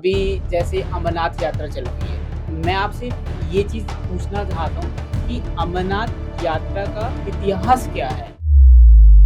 अभी जैसे अमरनाथ यात्रा चल रही है, मैं आपसे ये चीज़ पूछना चाहता हूँ कि अमरनाथ यात्रा का इतिहास क्या है?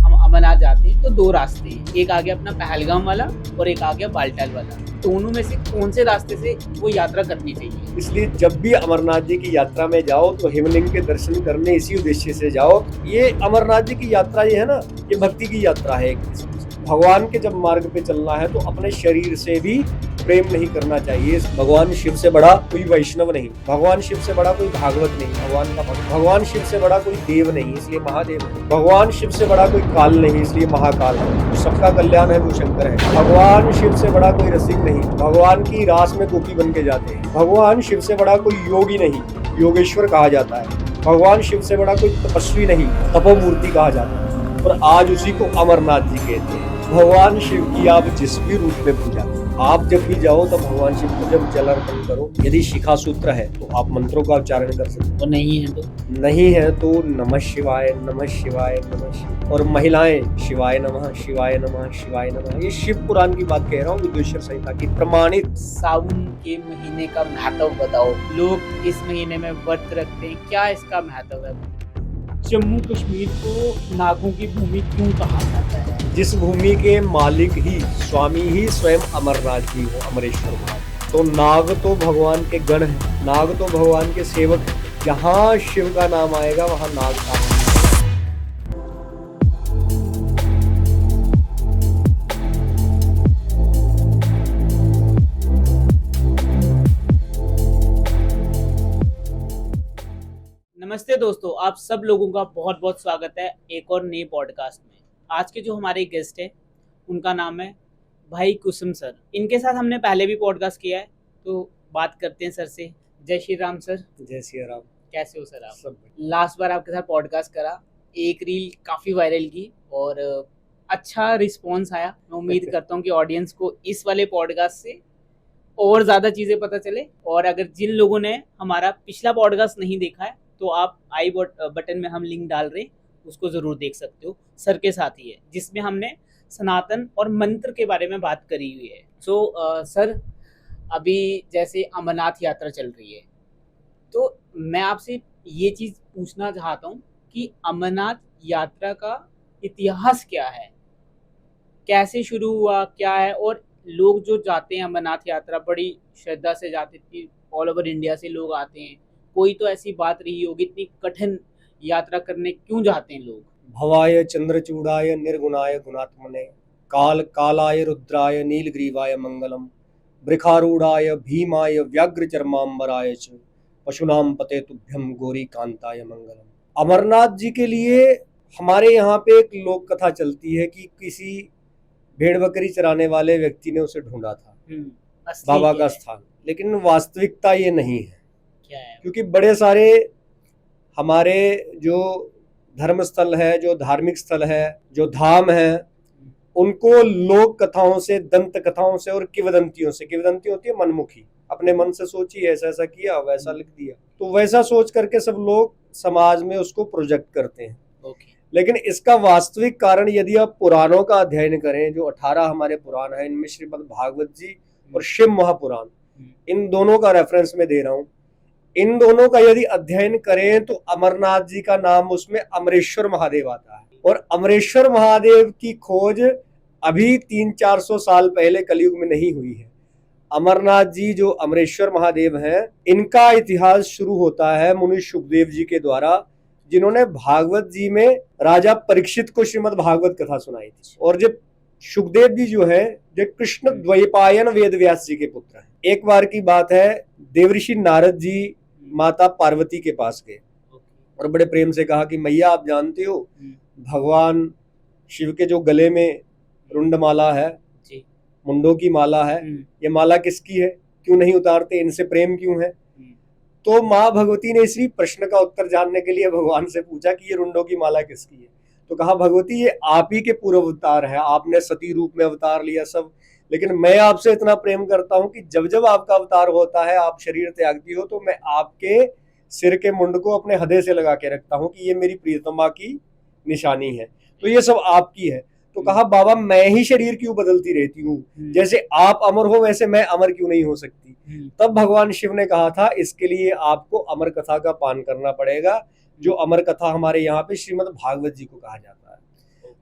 हम अमरनाथ जाते हैं तो 2 रास्ते हैं, एक आ गया अपना पहलगाम वाला और एक आ गया बालटाल वाला। दोनों में से कौन से रास्ते से वो यात्रा करनी चाहिए? इसलिए जब भी अमरनाथ जी की यात्रा में जाओ तो हिमलिंग के दर्शन करने इसी उद्देश्य से जाओ। ये अमरनाथ जी की यात्रा ये है ना, ये भक्ति की यात्रा है एक किस्म से। भगवान के जब मार्ग पे चलना है तो अपने शरीर से भी प्रेम नहीं करना चाहिए। भगवान शिव से बड़ा कोई वैष्णव नहीं, भगवान शिव से बड़ा कोई भागवत नहीं, भगवान का भक्त। भगवान शिव से बड़ा कोई देव नहीं, इसलिए महादेव है। भगवान शिव से बड़ा कोई काल नहीं, इसलिए महाकाल है। जो सबका कल्याण है वो शंकर है। भगवान शिव से बड़ा कोई रसिक नहीं, भगवान की रास में गोपी बन के जाते हैं। भगवान शिव से बड़ा कोई योगी नहीं, योगेश्वर कहा जाता है। भगवान शिव से बड़ा कोई तपस्वी नहीं, तपोमूर्ति कहा जाता है। और आज उसी को अमरनाथ जी कहते हैं। भगवान शिव की आप जिस भी रूप में पूजा करो, आप जब भी जाओ तो भगवान शिव को जब जल अर्पण करो, यदि शिखा सूत्र है तो आप मंत्रों का उच्चारण कर सकते हो, और नहीं है तो नहीं है तो नमः शिवाय नमः शिवाय नमः शिवाय। और महिलाएं शिवाय नमः शिवाय नमः शिवाय नमः। ये शिव पुराण की बात कह रहा हूँ, विद्वेश्वर संहिता की प्रमाणित। सावन के महीने का महत्व बताओ। लोग इस महीने में व्रत रखते हैं, क्या इसका महत्व है? जम्मू कश्मीर को नागों की भूमि क्यों कहा जाता है? जिस भूमि के मालिक ही स्वामी ही स्वयं अमरनाथ जी हो, अमरेश्वर महादेव। तो नाग तो भगवान के गण है, नाग तो भगवान के सेवक है। जहाँ शिव का नाम आएगा वहाँ नाग का। नमस्ते दोस्तों, आप सब लोगों का बहुत बहुत स्वागत है एक और नए पॉडकास्ट में। आज के जो हमारे गेस्ट हैं उनका नाम है भाई कुसुम सर। इनके साथ हमने पहले भी पॉडकास्ट किया है, तो बात करते हैं सर से। जय श्री राम सर। जय श्री राम। कैसे हो सर आप? सब लास्ट बार आपके साथ पॉडकास्ट करा, एक रील काफ़ी वायरल की और अच्छा रिस्पॉन्स आया। मैं उम्मीद करता हूँ कि ऑडियंस को इस वाले पॉडकास्ट से और ज़्यादा चीज़ें पता चले। और अगर जिन लोगों ने हमारा पिछला पॉडकास्ट नहीं देखा है तो आप आई बटन में हम लिंक डाल रहे हैं, उसको ज़रूर देख सकते हो। सर के साथ ही है, जिसमें हमने सनातन और मंत्र के बारे में बात करी हुई है। सर, अभी जैसे अमरनाथ यात्रा चल रही है, तो मैं आपसे ये चीज़ पूछना चाहता हूँ कि अमरनाथ यात्रा का इतिहास क्या है? कैसे शुरू हुआ, क्या है? और लोग जो जाते हैं अमरनाथ यात्रा बड़ी श्रद्धा से जाते थे, ऑल ओवर इंडिया से लोग आते हैं। कोई तो ऐसी बात रही होगी, इतनी कठिन यात्रा करने क्यों जाते हैं लोग? भवाय चंद्रचूड़ाय निर्गुणाय गुणात्मने काल कालाय रुद्राय नीलग्रीवाय मंगलम वृखारूढ़ाय भीमाय व्याघ्रचर्मांबराय च पशुनाम पते तुभ्यम गौरी कांताय मंगलम। अमरनाथ जी के लिए हमारे यहाँ पे एक लोक कथा चलती है कि किसी भेड़ बकरी चराने वाले व्यक्ति ने उसे ढूंढा था, बाबा का स्थान। लेकिन वास्तविकता ये नहीं है। क्या है? क्योंकि बड़े सारे हमारे जो धर्म स्थल है, जो धार्मिक स्थल है, जो धाम है, उनको लोक कथाओं से, दंत कथाओं से और किंवदंतियों से, किंवदंती होती है मनमुखी, अपने मन से सोची ऐसा ऐसा किया, वैसा लिख दिया, तो वैसा सोच करके सब लोग समाज में उसको प्रोजेक्ट करते हैं। लेकिन इसका वास्तविक कारण यदि आप पुराणों का अध्ययन करें, जो 18 हमारे पुराण हैं, इनमें श्रीमद् भागवत जी और शिव महापुराण, इन दोनों का रेफरेंस में दे रहा हूं, इन दोनों का यदि अध्ययन करें तो अमरनाथ जी का नाम उसमें अमरेश्वर महादेव आता है। और अमरेश्वर महादेव की खोज अभी 300-400 साल पहले कलयुग में नहीं हुई है। अमरनाथ जी जो अमरेश्वर महादेव हैं, इनका इतिहास शुरू होता है मुनि शुकदेव जी के द्वारा, जिन्होंने भागवत जी में राजा परीक्षित को श्रीमद् भागवत कथा सुनाई थी। और जब शुकदेव जी जो है, जो कृष्ण द्वैपायन वेद व्यास जी के पुत्र हैं। एक बार की बात है, देवऋषि नारद जी माता पार्वती के पास गए और बड़े प्रेम से कहा कि मैया, आप जानते हो भगवान शिव के जो गले में रुंडमाला है, मुंडों की माला है, ये माला किसकी है, क्यों नहीं उतारते, इनसे प्रेम क्यों है? तो माँ भगवती ने इसी प्रश्न का उत्तर जानने के लिए भगवान से पूछा कि ये रुंडों की माला किसकी है। तो कहा, भगवती ये आप ही के पूर्व अवतार है, आपने सती रूप में अवतार लिया सब, लेकिन मैं आपसे इतना प्रेम करता हूं कि जब जब आपका अवतार होता है, आप शरीर त्यागती हो, तो मैं आपके सिर के मुंड को अपने हृदय से लगा के रखता हूं कि ये मेरी प्रियतमा की निशानी है, तो ये सब आपकी है। तो कहा बाबा मैं ही शरीर क्यों बदलती रहती हूँ, जैसे आप अमर हो वैसे मैं अमर क्यों नहीं हो सकती। तब भगवान शिव ने कहा था इसके लिए आपको अमर कथा का पान करना पड़ेगा, जो अमर कथा हमारे यहाँ पे श्रीमद् भागवत जी को कहा जाता है।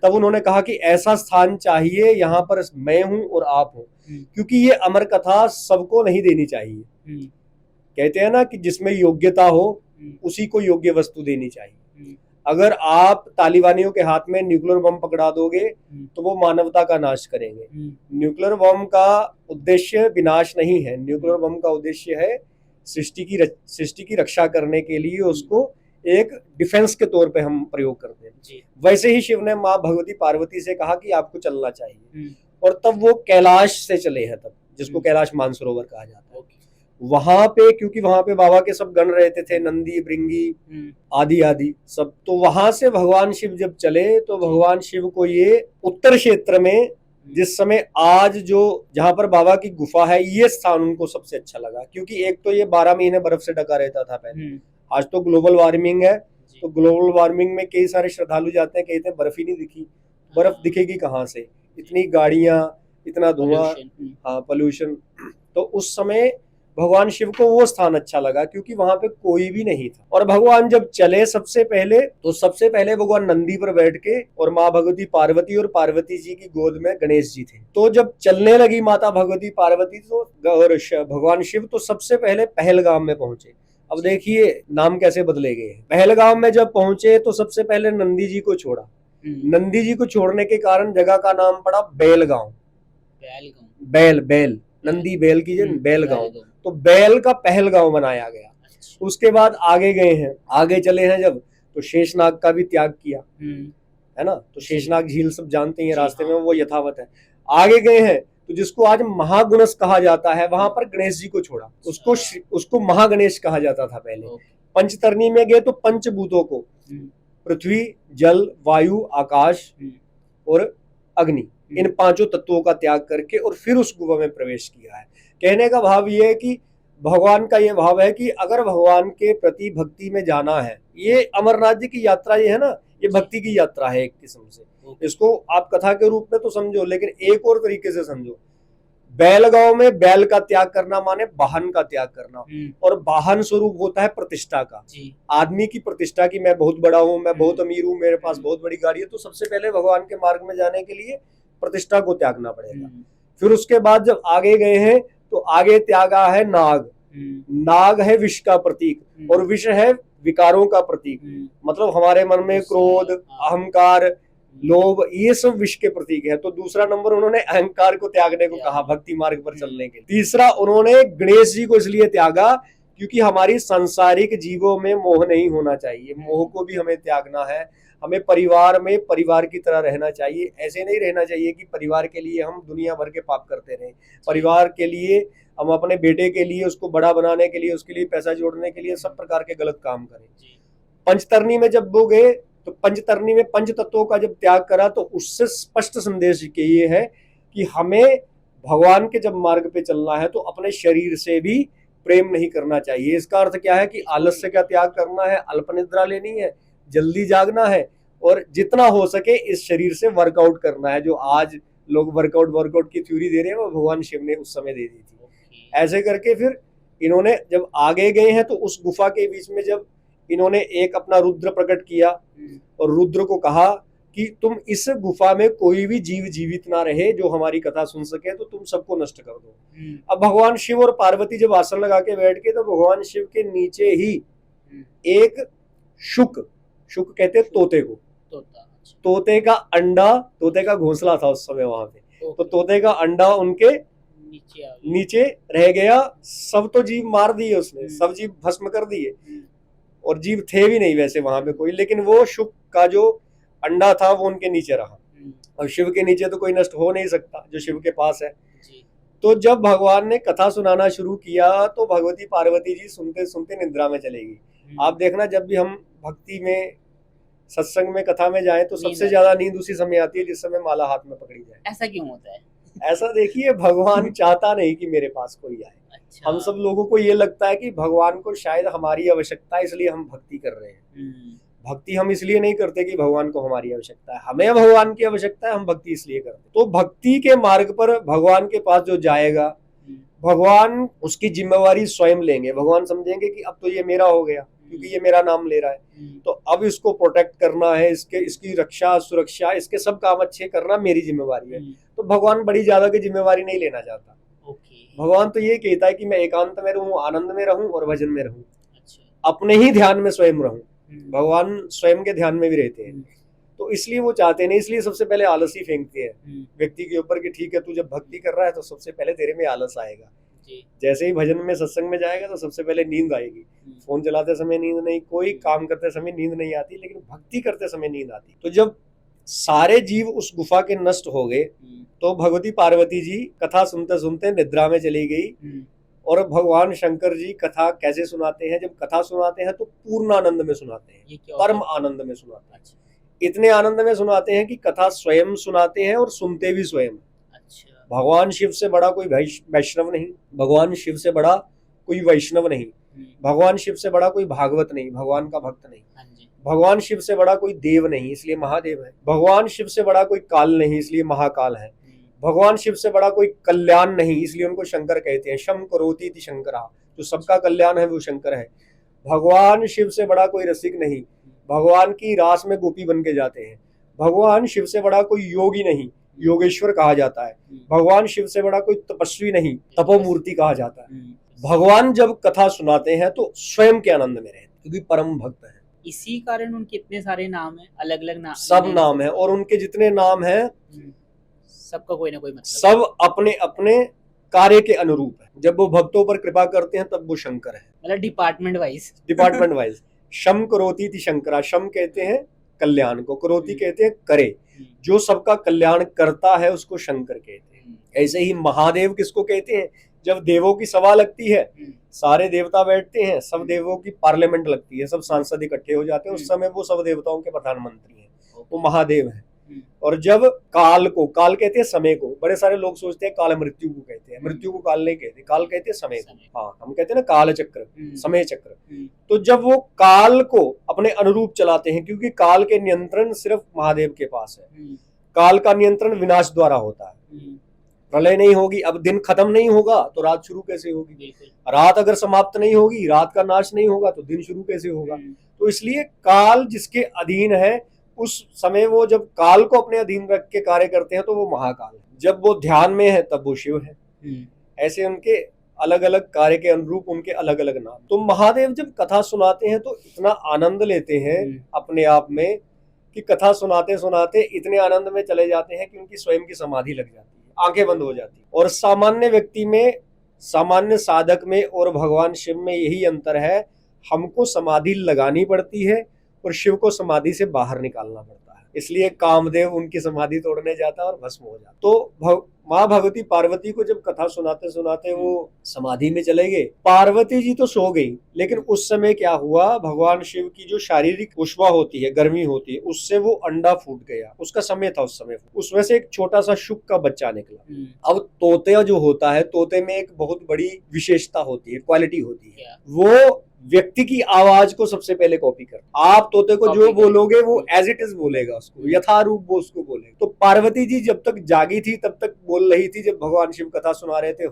तब उन्होंने कहा कि ऐसा स्थान चाहिए यहाँ पर मैं हूं और आप हो, क्योंकि ये अमर कथा सबको नहीं देनी चाहिए। कहते हैं ना कि जिसमें योग्यता हो उसी को योग्य वस्तु देनी चाहिए। अगर आप तालिबानियों के हाथ में न्यूक्लियर बम पकड़ा दोगे तो वो मानवता का नाश करेंगे। न्यूक्लियर बम का उद्देश्य विनाश नहीं है, न्यूक्लियर बम का उद्देश्य है सृष्टि की रक्षा करने के लिए उसको एक डिफेंस के तौर पे हम प्रयोग करते हैं। वैसे ही शिव ने माँ भगवती पार्वती से कहा कि आपको चलना चाहिए, और तब वो कैलाश से चले हैं, तब जिसको कैलाश मानसरोवर कहा जाता है। वहां पे क्योंकि वहां पे बाबा के सब गण रहते थे, नंदी भृंगी आदि आदि सब, तो वहां से भगवान शिव जब चले तो भगवान शिव को ये उत्तर क्षेत्र में जिस समय आज जो जहां पर बाबा की गुफा है ये स्थान उनको सबसे अच्छा लगा, क्योंकि एक तो ये 12 महीने बर्फ से ढका रहता था पहले, आज तो ग्लोबल वार्मिंग है, तो ग्लोबल वार्मिंग में कई सारे श्रद्धालु जाते हैं, कहते हैं बर्फ ही नहीं दिखी, बर्फ दिखेगी कहाँ से, इतनी गाड़ियां, इतना धुआं, हाँ पॉल्यूशन। तो उस समय भगवान शिव को वो स्थान अच्छा लगा क्योंकि वहां पे कोई भी नहीं था। और भगवान जब चले सबसे पहले भगवान नंदी पर बैठ के, और माँ भगवती पार्वती और पार्वती जी की गोद में गणेश जी थे। तो जब चलने लगी माता भगवती पार्वती तो और भगवान शिव तो सबसे पहले पहलगाम में पहुंचे। अब देखिए नाम कैसे बदले गए। पहलगाम में जब पहुंचे तो सबसे पहले नंदी जी को छोड़ा। नंदी जी को छोड़ने के कारण जगह का नाम पड़ा बैलगांव। बैल नंदी बैल की जगह बैलगांव, तो बैल का पहलगांव बनाया गया। उसके बाद आगे गए हैं, आगे चले हैं जब, तो शेषनाग का भी त्याग किया है ना, तो शेषनाग झील सब जानते हैं, रास्ते में वो यथावत है। आगे गए हैं तो जिसको आज महागुणस कहा जाता है वहां पर गणेश जी को छोड़ा, उसको महागणेश कहा जाता था पहले। पंचतरणी में गए तो पंचभूतों को, पृथ्वी, जल, वायु, आकाश और अग्नि, इन पांचों तत्वों का त्याग करके और फिर उस गुफा में प्रवेश किया है। कहने का भाव ये है कि भगवान का ये भाव है कि अगर भगवान के प्रति भक्ति में जाना है, ये अमरनाथ जी की यात्रा ये है ना, ये भक्ति की यात्रा है एक किस्म से। इसको आप कथा के रूप में तो समझो, लेकिन एक और तरीके से समझो। बैलगांव में बैल का त्याग करना माने वाहन का त्याग करना, और वाहन स्वरूप होता है प्रतिष्ठा का, आदमी की प्रतिष्ठा की मैं बहुत बड़ा हूं, मैं बहुत अमीर हूं, मेरे पास बहुत बड़ी गाड़ी है। तो सबसे पहले भगवान के मार्ग में जाने के लिए प्रतिष्ठा को त्यागना पड़ेगा। फिर उसके बाद जब आगे गए हैं तो आगे त्यागा है नाग। नाग है विष का प्रतीक, और विष है विकारों का प्रतीक, मतलब हमारे मन में क्रोध, अहंकार, लोभ, ये सब विष के प्रतीक है। तो दूसरा नंबर उन्होंने अहंकार को त्यागने को कहा भक्ति मार्ग पर चलने के। तीसरा उन्होंने गणेश जी को इसलिए त्यागा क्योंकि हमारी सांसारिक जीवों में मोह नहीं होना चाहिए, मोह को भी हमें त्यागना है। हमें परिवार में परिवार की तरह रहना चाहिए, ऐसे नहीं रहना चाहिए कि परिवार के लिए हम दुनिया भर के पाप करते रहें। परिवार के लिए हम अपने बेटे के लिए, उसको बड़ा बनाने के लिए, उसके लिए पैसा जोड़ने के लिए सब प्रकार के गलत काम करें। पंचतरणी में जब वो गए तो पंचतरणी में पंच तत्वों का जब त्याग करा तो उससे स्पष्ट संदेश ये है कि हमें भगवान के जब मार्ग पे चलना है तो अपने शरीर से भी प्रेम नहीं करना चाहिए। इसका अर्थ क्या है कि आलस्य का त्याग करना है, अल्प निद्रा लेनी है, जल्दी जागना है, और जितना हो सके इस शरीर से वर्कआउट करना है। जो आज लोग वर्कआउट की थ्योरी दे रहे हैं वो भगवान शिव ने उस समय दे दी थी। ऐसे करके फिर इन्होंने जब आगे गए हैं तो उस गुफा के बीच में जब इन्होंने एक अपना रुद्र प्रकट किया और रुद्र को कहा कि तुम इस गुफा में कोई भी जीव जीवित ना रहे जो हमारी कथा सुन सके, तो तुम सबको नष्ट कर दो। अब भगवान शिव और पार्वती जब आसन लगा के बैठ के, तो भगवान शिव के नीचे ही एक शुक कहते तोते को, तोते का अंडा, तोते का घोंसला था उस समय वहां पे, तो तोते का अंडा उनके नीचे रह गया। सब तो जीव मार दिए उसने, सब जीव भस्म कर दिए, और जीव थे भी नहीं वैसे वहां पे कोई, लेकिन वो शुक का जो अंडा था वो उनके नीचे रहा। और शिव के नीचे तो कोई नष्ट हो नहीं सकता जो शिव के पास है। तो जब भगवान ने कथा सुनाना शुरू किया तो भगवती पार्वती जी सुनते सुनते निद्रा में चलेगी। आप देखना जब भी हम भक्ति में, सत्संग में, कथा में जाए तो सबसे ज्यादा नींद उसी समय आती है जिस समय माला हाथ में पकड़ी जाए। ऐसा क्यों होता है? ऐसा देखिए, भगवान चाहता नहीं कि मेरे पास कोई आए। अच्छा। हम सब लोगों को ये लगता है कि भगवान को शायद हमारी आवश्यकता है इसलिए हम भक्ति कर रहे हैं। भक्ति हम इसलिए नहीं करते कि भगवान को हमारी आवश्यकता है, हमें भगवान की आवश्यकता है, हम भक्ति इसलिए करते हैं। तो भक्ति के मार्ग पर भगवान के पास जो जाएगा, भगवान उसकी जिम्मेवारी स्वयं लेंगे। भगवान समझेंगे कि अब तो ये मेरा हो गया, क्योंकि ये मेरा नाम ले रहा है, तो अब इसको प्रोटेक्ट करना है, इसकी रक्षा सुरक्षा, इसके सब काम अच्छे करना मेरी जिम्मेवारी है। तो भगवान बड़ी ज्यादा की जिम्मेवारी नहीं लेना चाहता। भगवान तो ये कहता है कि मैं एकांत में रहूं, आनंद में रहूं और भजन में रहूं, अपने ही ध्यान में स्वयं रहूं। भगवान स्वयं के ध्यान में भी रहते हैं, तो इसलिए वो चाहते नहीं, इसलिए सबसे पहले आलस ही फेंकते हैं व्यक्ति के ऊपर कि ठीक है तू जब भक्ति कर रहा है तो सबसे पहले तेरे में आलस आएगा। जैसे ही भजन में सत्संग में जाएगा तो सबसे पहले नींद आएगी। फोन चलाते समय नींद नहीं, कोई काम करते समय नींद नहीं आती, लेकिन भक्ति करते समय नींद आती। तो जब सारे जीव उस गुफा के नष्ट हो गए तो भगवती पार्वती जी कथा सुनते सुनते निद्रा में चली गई, और भगवान शंकर जी कथा कैसे सुनाते हैं, जब कथा सुनाते हैं तो पूर्ण आनंद में सुनाते हैं, परम आनंद में सुनाते हैं। इतने आनंद में सुनाते हैं कि कथा स्वयं सुनाते हैं और सुनते भी स्वयं। भगवान शिव से बड़ा कोई वैष्णव नहीं, भगवान शिव से बड़ा कोई वैष्णव नहीं, भगवान शिव से बड़ा कोई भागवत नहीं, भगवान का भक्त नहीं, भगवान शिव से बड़ा कोई देव नहीं, इसलिए महादेव है, भगवान शिव से बड़ा कोई काल नहीं, इसलिए महाकाल है, भगवान शिव से बड़ा कोई कल्याण नहीं, इसलिए उनको शंकर कहते हैं। शम करोति इति शंकरा, जो सबका कल्याण है वो शंकर है। भगवान शिव से बड़ा कोई रसिक नहीं, भगवान की रास में गोपी बन के जाते हैं। भगवान शिव से बड़ा कोई योगी नहीं, योगेश्वर कहा जाता है। भगवान शिव से बड़ा कोई तपस्वी नहीं, तपोमूर्ति कहा जाता है। भगवान जब कथा सुनाते हैं तो स्वयं के आनंद में रहते, क्योंकि परम भक्त है। इसी कारण उनके इतने सारे नाम है, अलग अलग नाम, सब नाम है, और उनके जितने नाम है सबका कोई ना कोई मतलब, सब अपने अपने कार्य के अनुरूप है। जब वो भक्तों पर कृपा करते हैं तब वो शंकर है, मतलब डिपार्टमेंट वाइज। शम करोति इति शंकरा, शम कहते हैं कल्याण को, करोति कहते हैं करे, जो सबका कल्याण करता है उसको शंकर कहते हैं। ऐसे ही महादेव किसको कहते हैं, जब देवों की सभा लगती है, सारे देवता बैठते हैं, सब देवों की पार्लियामेंट लगती है, सब सांसद इकट्ठे हो जाते हैं, उस समय वो सब देवताओं के प्रधानमंत्री हैं, वो महादेव है। और जब काल को, काल कहते हैं समय को, बड़े सारे लोग सोचते हैं काल मृत्यु को कहते हैं, मृत्यु को काल नहीं कहते, काल कहते हैं समय को। हाँ, हम कहते हैं ना काल चक्र, समय चक्र। तो जब वो काल को अपने अनुरूप चलाते हैं, क्योंकि काल के नियंत्रण सिर्फ महादेव के पास है। काल का नियंत्रण विनाश द्वारा होता है। प्रलय नहीं होगी, अब दिन खत्म नहीं होगा तो रात शुरू कैसे होगी, रात अगर समाप्त नहीं होगी, रात का नाश नहीं होगा तो दिन शुरू कैसे होगा। तो इसलिए काल जिसके अधीन है, उस समय वो जब काल को अपने अधीन रख के कार्य करते हैं तो वो महाकाल है, जब वो ध्यान में है तब वो शिव है। ऐसे उनके अलग अलग कार्य के अनुरूप उनके अलग अलग नाम। तो महादेव जब कथा सुनाते हैं तो इतना आनंद लेते हैं अपने आप में कि कथा सुनाते सुनाते इतने आनंद में चले जाते हैं कि उनकी स्वयं की समाधि लग जाती है, आंखें बंद हो जाती है। और सामान्य व्यक्ति में, सामान्य साधक में और भगवान शिव में यही अंतर है, हमको समाधि लगानी पड़ती है और शिव को समाधि से बाहर निकालना पड़ता है। इसलिए कामदेव उनकी समाधि तोड़ने जाता है और भस्म हो जाता। तो माँ भगवती पार्वती को जब कथा सुनाते सुनाते वो समाधि में चले गए, पार्वती जी तो सो गई, लेकिन उस समय क्या हुआ, भगवान शिव की जो शारीरिक उष्मा होती है, गर्मी होती है, उससे वो अंडा फूट गया, उसका समय था उस समय, उसमें से एक छोटा सा शुक का बच्चा निकला। अब तोते जो होता है, तोते में एक बहुत बड़ी विशेषता होती है, क्वालिटी होती है, वो व्यक्ति की आवाज को सबसे पहले कॉपी कर। आप तोते को जो बोलोगे वो एज इट इज बोलेगा, उसको यथारूप वो उसको बोलेगा। तो पार्वती जी जब तक जागी थी तब तक बोल रही थी, जब भगवान शिव कथा सुना रहे थे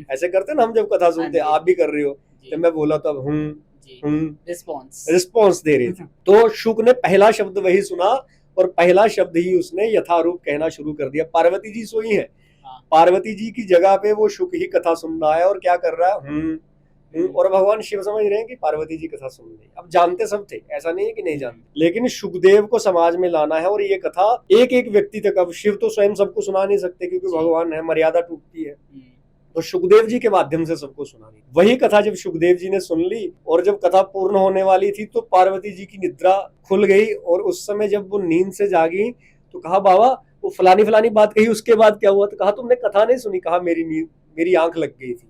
ऐसे करते ना हम जब कथा सुनते, आप भी कर रहे हो, जब मैं बोला तब रिस्पॉन्स दे रही थी। तो शुक ने पहला शब्द वही सुना और पहला शब्द ही उसने यथारूप कहना शुरू कर दिया। पार्वती जी सोई है, पार्वती जी की जगह पे वो शुक ही कथा सुन रहा है और क्या कर रहा है, और भगवान शिव समझ रहे हैं कि पार्वती जी कथा सुन रही। अब जानते सब थे, ऐसा नहीं है कि नहीं जानते, लेकिन शुकदेव को समाज में लाना है और ये कथा एक एक व्यक्ति तक। अब शिव तो स्वयं सबको सुना नहीं सकते क्योंकि भगवान है, मर्यादा टूटती है, तो शुकदेव जी के माध्यम से सबको सुनानी। वही कथा जब शुकदेव जी ने सुन ली और जब कथा पूर्ण होने वाली थी तो पार्वती जी की निद्रा खुल गई, और उस समय जब वो नींद से जागी तो कहा बाबा वो फलानी फलानी बात कही, उसके बाद क्या हुआ, तो कहा तुमने कथा नहीं सुनी, कहा मेरी आंख लग गई थी।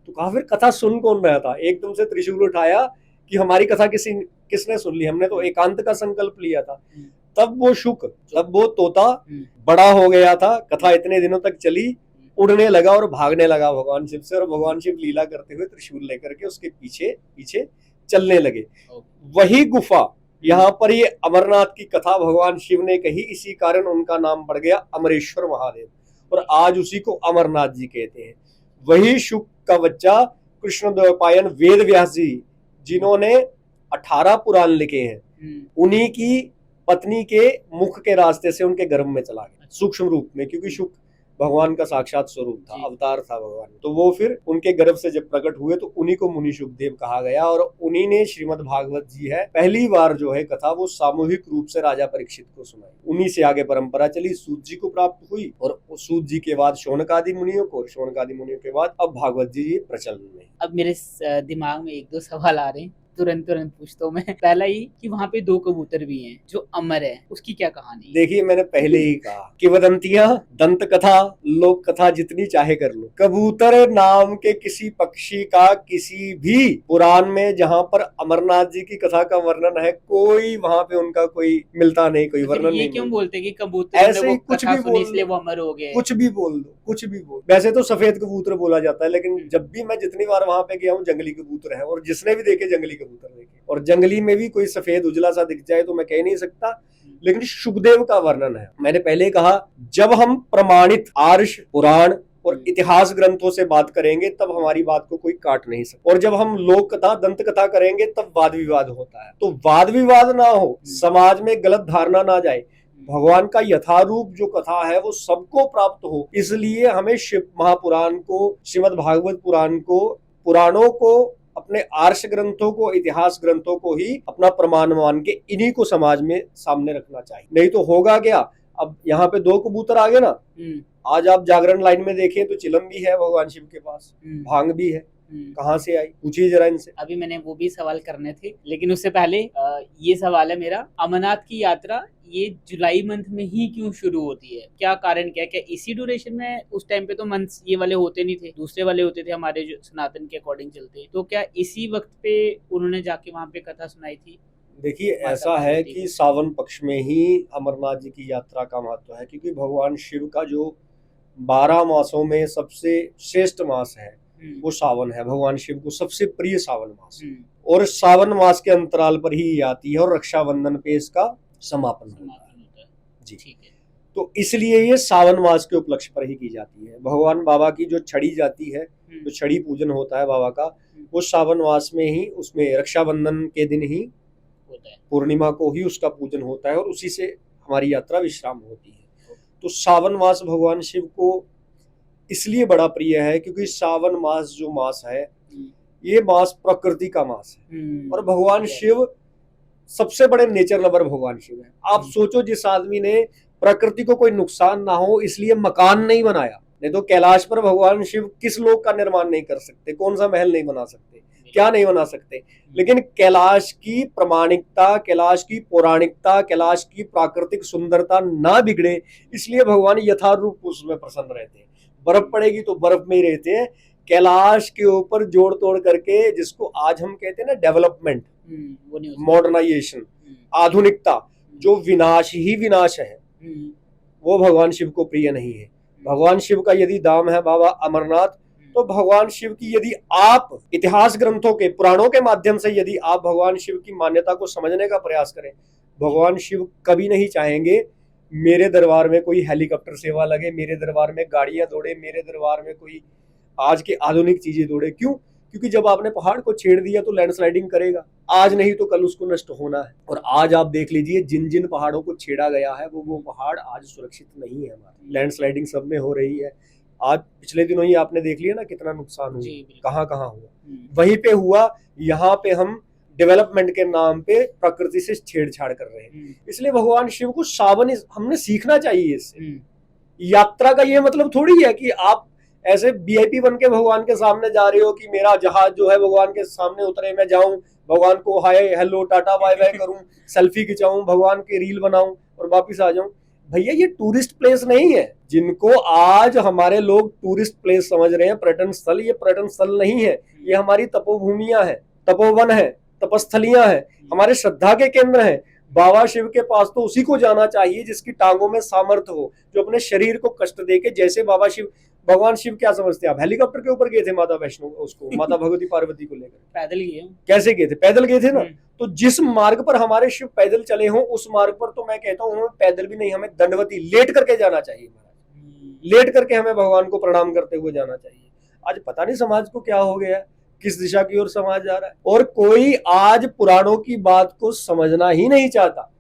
तो कहा फिर कथा सुन कौन रहा था, एकदम से त्रिशूल उठाया कि हमारी कथा किसने सुन ली, हमने तो एकांत का संकल्प लिया था। तब वो शुक, तब वो तोता बड़ा हो गया था, कथा इतने दिनों तक चली, उड़ने लगा और भागने लगा भगवान शिव से, और भगवान शिव लीला करते हुए त्रिशूल लेकर के उसके पीछे पीछे चलने लगे। वही गुफा यहाँ पर ये अमरनाथ की कथा भगवान शिव ने कही, इसी कारण उनका नाम पड़ गया अमरेश्वर महादेव, और आज उसी को अमरनाथ जी कहते हैं। वही शुक का बच्चा कृष्णद्वैपायन वेद व्यास जी, जिन्होंने 18 पुराण लिखे हैं, उन्हीं की पत्नी के मुख के रास्ते से उनके गर्भ में चला गया सूक्ष्म रूप में, क्योंकि शुक भगवान का साक्षात स्वरूप था, अवतार था भगवान। तो वो फिर उनके गर्भ से जब प्रकट हुए तो उन्हीं को मुनि शुकदेव कहा गया, और उन्हीं ने श्रीमद् भागवत जी है पहली बार जो है कथा वो सामूहिक रूप से राजा परीक्षित को सुनाई। उन्हीं से आगे परंपरा चली, सूत जी को प्राप्त हुई, और सूत जी के बाद शौनक आदि मुनियों को, और शौनक आदि मुनियों के बाद अब भागवत जी प्रचलन में। अब मेरे दिमाग में 1-2 सवाल आ रहे हैं, तुरंत पूछता हूँ मैं। पहला ही कि वहाँ पे 2 कबूतर भी हैं जो अमर है, उसकी क्या कहानी? देखिए, मैंने पहले ही कहा, किंवदंतियां, दंत कथा, लोक कथा जितनी चाहे कर लो, कबूतर नाम के किसी पक्षी का किसी भी पुराण में जहाँ पर अमरनाथ जी की कथा का वर्णन है, कोई वहाँ पे उनका कोई मिलता नहीं, कोई वर्णन नहीं। क्यों बोलते कि कबूतर ऐसे ही कुछ भी बोल, इसलिए वो अमर हो गए? कुछ भी बोल दो, कुछ भी बोल। वैसे तो सफेद कबूतर बोला जाता है, लेकिन जब भी मैं जितनी बार वहां पे गया हूँ जंगली कबूतर है, और जिसने भी देखे जंगली कबूतर देखे, और जंगली में भी कोई सफेद उजला सा दिख जाए तो मैं कह नहीं सकता, लेकिन शुकदेव का वर्णन है। मैंने पहले कहा, जब हम प्रमाणित आर्ष पुराण और इतिहास ग्रंथों से बात करेंगे तब हमारी बात को कोई काट नहीं सकता, और जब हम लोक कथा, दंत कथा करेंगे तब वाद विवाद होता है। तो वाद विवाद ना हो, समाज में गलत धारणा ना जाए, भगवान का यथारूप जो कथा है वो सबको प्राप्त हो, इसलिए हमें शिव महापुराण को, श्रीमद् भागवत पुराण को, पुराणों को, अपने आर्ष ग्रंथों को, इतिहास ग्रंथों को ही अपना प्रमाण मान के इन्हीं को समाज में सामने रखना चाहिए। नहीं तो होगा क्या, अब यहाँ पे 2 कबूतर आ गए ना, आज आप जागरण लाइन में देखें तो चिलम भी है भगवान शिव के पास, भांग भी है, कहाँ से आई, पूछिए जरा इनसे। अभी मैंने वो भी सवाल करने थे, लेकिन उससे पहले ये सवाल है मेरा, अमरनाथ की यात्रा ये जुलाई मंथ में ही क्यों शुरू होती है? क्या कारण क्या इसी ड्यूरेशन में? उस टाइम पे तो मंथ्स ये वाले होते नहीं थे, दूसरे वाले होते थे हमारे जो सनातन के अकॉर्डिंग चलते, तो क्या इसी वक्त पे उन्होंने जाके वहाँ पे कथा सुनाई थी? देखिए, ऐसा है कि सावन पक्ष में ही अमरनाथ जी की यात्रा का महत्व है, क्योंकि भगवान शिव का जो 12 मासों में सबसे श्रेष्ठ मास है वो सावन है। भगवान शिव को सबसे प्रिय सावन मास, और सावन मास के अंतराल पर ही आती है, और रक्षाबंधन पे इसका समापन होता है जी। तो इसलिए ये सावन मास के उपलक्ष्य पर ही की जाती है। भगवान बाबा की जो छड़ी जाती है, जो छड़ी पूजन होता है बाबा का, वो सावन मास में ही, उसमें रक्षाबंधन के दिन ही होता है, पूर्णिमा को ही उसका पूजन होता है, और उसी से हमारी यात्रा विश्राम होती है। तो सावन मास भगवान शिव को इसलिए बड़ा प्रिय है क्योंकि सावन मास जो मास है, ये मास प्रकृति का मास है, और भगवान शिव सबसे बड़े नेचर लवर भगवान शिव है। आप सोचो, जिस आदमी ने प्रकृति को कोई नुकसान ना हो इसलिए मकान नहीं बनाया, नहीं तो कैलाश पर भगवान शिव किस लोक का निर्माण नहीं कर सकते, कौन सा महल नहीं बना सकते, क्या नहीं बना सकते, लेकिन कैलाश की प्रामाणिकता, कैलाश की पौराणिकता, कैलाश की प्राकृतिक सुंदरता ना बिगड़े, इसलिए भगवान यथारूप उसमें प्रसन्न रहते हैं। बर्फ पड़ेगी तो बर्फ में ही रहते हैं, कैलाश के ऊपर जोड़ तोड़ करके, जिसको आज हम कहते हैं ना डेवलपमेंट, मॉडर्नाइजेशन, आधुनिकता, जो विनाश ही विनाश है, वो भगवान शिव को प्रिय नहीं है। भगवान शिव का यदि धाम है बाबा अमरनाथ, तो भगवान शिव की यदि आप इतिहास ग्रंथों के, पुराणों के माध्यम से यदि आप भगवान शिव की मान्यता को समझने का प्रयास करें, भगवान शिव कभी नहीं चाहेंगे मेरे दरबार में कोई हेलीकॉप्टर सेवा लगे, मेरे दरबार में गाड़ियां दौड़े, मेरे दरबार में कोई आज के आधुनिक चीजें दौड़े। क्यों? क्योंकि जब आपने पहाड़ को छेड़ दिया तो लैंडस्लाइडिंग करेगा, आज नहीं तो कल उसको नष्ट होना है। और आज आप देख लीजिए, जिन जिन पहाड़ों को छेड़ा गया है वो पहाड़ आज सुरक्षित नहीं है हमारे, लैंडस्लाइडिंग सब में हो रही है। आज पिछले दिनों ही आपने देख लिया ना कितना नुकसान हुआ, कहाँ कहाँ हुआ, वहीं पे हुआ। यहाँ पे हम डेवलपमेंट के नाम पे प्रकृति से छेड़छाड़ कर रहे हैं। इसलिए भगवान शिव को सावन हमने सीखना चाहिए इससे। यात्रा का ये मतलब थोड़ी है कि आप ऐसे वीआईपी बन के भगवान के सामने जा रहे हो कि मेरा जहाज जो है भगवान के सामने उतरे, मैं जाऊं, भगवान को hi hello tata bye bye करूं, सेल्फी खिंचाऊं, भगवान के रील बनाऊं और वापिस आ जाऊं। भैया, ये टूरिस्ट प्लेस नहीं है। जिनको आज हमारे लोग टूरिस्ट प्लेस समझ रहे हैं, पर्यटन स्थल, ये पर्यटन स्थल नहीं है, ये हमारी तपोभूमियां है, तपोवन है, तपस्थलियां हैं, हमारे श्रद्धा के केंद्र हैं। बाबा शिव के पास तो उसी को जाना चाहिए जिसकी टांगों में सामर्थ्य हो, जो अपने शरीर को कष्ट दे के, जैसे बाबा शिव भगवान शिव क्या समझते हैं आप? हेलीकॉप्टर के ऊपर गए थे माता वैष्णो उसको माता भगवती पार्वती को लेकर? पैदल गए हो। कैसे गए थे? पैदल गए थे ना। हम्म। तो जिस मार्ग पर हमारे शिव पैदल चले हों उस मार्ग पर तो मैं कहता हूँ हमें पैदल भी नहीं, हमें दंडवती लेट करके जाना चाहिए। लेट करके हमें भगवान को प्रणाम करते हुए जाना चाहिए। आज पता नहीं समाज को क्या हो गया, किस दिशा की ओर समाज जा रहा है, और कोई आज पुराणों की बात को समझना ही नहीं चाहता।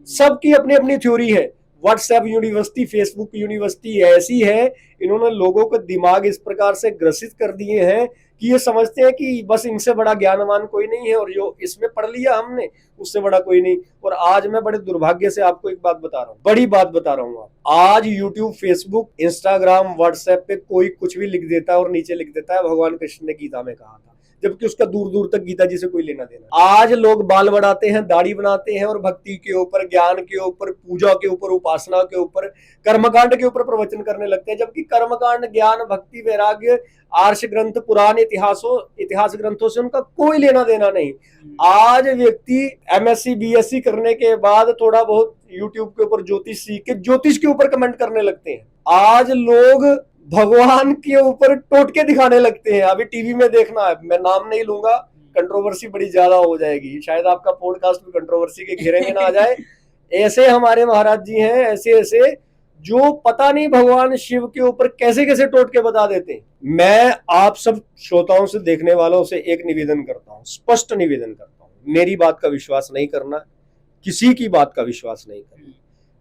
सबकी अपनी अपनी थ्योरी है। व्हाट्सएप यूनिवर्सिटी, फेसबुक यूनिवर्सिटी ऐसी है, इन्होंने लोगों को दिमाग इस प्रकार से ग्रसित कर दिए हैं कि ये समझते हैं कि बस इनसे बड़ा ज्ञानवान कोई नहीं है, और जो इसमें पढ़ लिया हमने उससे बड़ा कोई नहीं। और आज मैं बड़े दुर्भाग्य से आपको एक बात बता रहा हूँ, बड़ी बात बता रहा हूँ। आज यूट्यूब, फेसबुक, इंस्टाग्राम, व्हाट्सएप पे कोई कुछ भी लिख देता है और नीचे लिख देता है भगवान कृष्ण ने गीता में कहा था, जबकि उसका दूर दूर तक गीता जी से कोई लेना देना। आज लोग बाल बढ़ाते हैं, दाढ़ी बनाते हैं और भक्ति के ऊपर, ज्ञान के ऊपर, पूजा के ऊपर, उपासना के ऊपर, कर्मकांड के ऊपर प्रवचन करने लगते हैं, जबकि कर्मकांड, ज्ञान, भक्ति, वैराग्य, आर्ष ग्रंथ, पुराण, इतिहास ग्रंथों से उनका कोई लेना देना नहीं। आज व्यक्ति एमएससी, बीएससी करने के बाद थोड़ा बहुत यूट्यूब के ऊपर ज्योतिष सीख के ज्योतिष के ऊपर कमेंट करने लगते हैं। आज लोग भगवान के ऊपर टोटके दिखाने लगते हैं। अभी टीवी में देखना है, मैं नाम नहीं लूंगा, कंट्रोवर्सी बड़ी ज्यादा हो जाएगी, शायद आपका पॉडकास्ट भी कंट्रोवर्सी के घेरे में ना आ जाए। ऐसे हमारे महाराज जी हैं, ऐसे जो पता नहीं भगवान शिव के ऊपर कैसे कैसे टोटके बता देते हैं। मैं आप सब श्रोताओं से, देखने वालों से एक निवेदन करता हूं, स्पष्ट निवेदन करता हूं, मेरी बात का विश्वास नहीं करना, किसी की बात का विश्वास नहीं करना।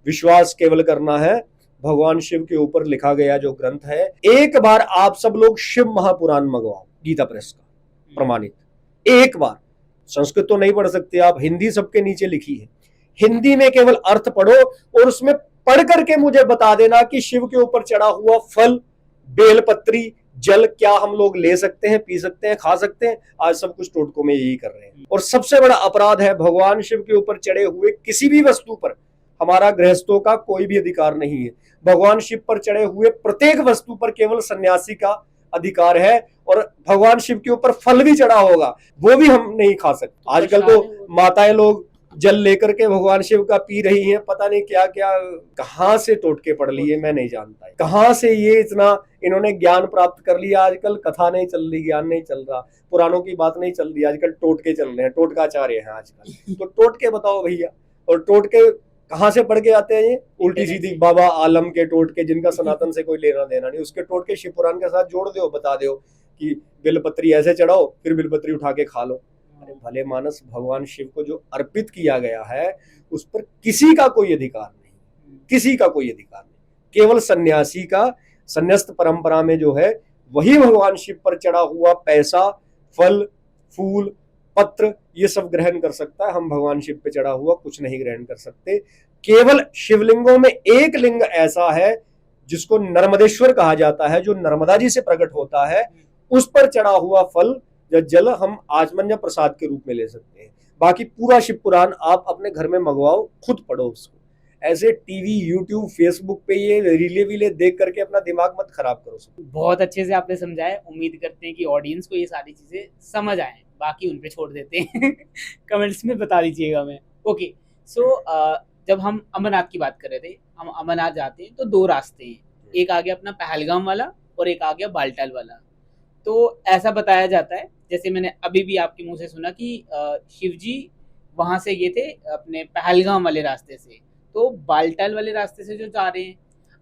विश्वास केवल करना है भगवान शिव के ऊपर लिखा गया जो ग्रंथ है। एक बार आप सब लोग शिव महापुराण मंगवाओ, गीता प्रेस का प्रमाणित, एक बार। संस्कृत तो नहीं पढ़ सकते आप, हिंदी सबके नीचे लिखी है, हिंदी में केवल अर्थ पढ़ो और उसमें पढ़ करके मुझे बता देना कि शिव के ऊपर चढ़ा हुआ फल, बेलपत्री, जल क्या हम लोग ले सकते हैं, पी सकते हैं, खा सकते हैं। आज सब कुछ टोटकों में यही कर रहे हैं। और सबसे बड़ा अपराध है, भगवान शिव के ऊपर चढ़े हुए किसी भी वस्तु पर हमारा गृहस्थों का कोई भी अधिकार नहीं है। भगवान शिव पर चढ़े हुए प्रत्येक वस्तु पर केवल सन्यासी का अधिकार है, और भगवान शिव के ऊपर फल भी चढ़ा होगा वो भी हम नहीं खा सकते। आजकल तो माताएं लोग जल लेकर के भगवान शिव का पी रही हैं, पता नहीं क्या क्या, कहां से टोटके पढ़ लिए मैं नहीं जानता, कहां से ये इतना इन्होंने ज्ञान प्राप्त कर लिया। आजकल कथा नहीं चल रही, ज्ञान नहीं चल रहा, पुराणों की बात नहीं चल रही, आजकल टोटके चल रहे हैं, टोटकाचार्य हैं आजकल। तो टोटके बताओ भैया, और टोटके कहां से पढ़ के आते हैं? ये उल्टी सीधी बाबा आलम के टोटके, जिनका सनातन से कोई लेना देना नहीं, उसके टोटके शिव पुराण के साथ जोड़ दो, बता दो कि बिलपत्री ऐसे चढ़ाओ, फिर बिलपत्री उठा के खा लो। अरे भले मानस, भगवान शिव को जो अर्पित किया गया है उस पर किसी का कोई अधिकार नहीं, किसी का कोई अधिकार नहीं, केवल सन्यासी का। संन्यास्त परंपरा में जो है वही भगवान शिव पर चढ़ा हुआ पैसा, फल, फूल, पत्र, ये सब ग्रहण कर सकता है। हम भगवान शिव पे चढ़ा हुआ कुछ नहीं ग्रहण कर सकते। केवल शिवलिंगों में एक लिंग ऐसा है जिसको नर्मदेश्वर कहा जाता है, जो नर्मदा जी से प्रकट होता है, उस पर चढ़ा हुआ फल या जल हम आचमन या प्रसाद के रूप में ले सकते हैं। बाकी पूरा शिव पुराण आप अपने घर में मंगवाओ, खुद पढ़ो उसको। ऐसे टीवी, यूट्यूब, फेसबुक पे ये रीले वीले देख करके अपना दिमाग मत खराब करो। बहुत अच्छे से आपने समझाया, उम्मीद करते हैं कि ऑडियंस को ये सारी चीजें समझ आए, बाकी उन पे छोड़ देते हैं। कमेंट्स में बता दीजिएगा मैं। ओके, सो जब हम अमरनाथ की बात कर रहे थे, हम अमरनाथ जाते हैं तो दो रास्ते हैं, एक आ गया अपना पहलगाम वाला और एक आ गया बालटाल वाला। तो ऐसा बताया जाता है, जैसे मैंने अभी भी आपके मुंह से सुना कि शिव जी वहां से ये थे अपने पहलगाम वाले रास्ते से, तो बालटाल वाले रास्ते से जो जा रहे हैं।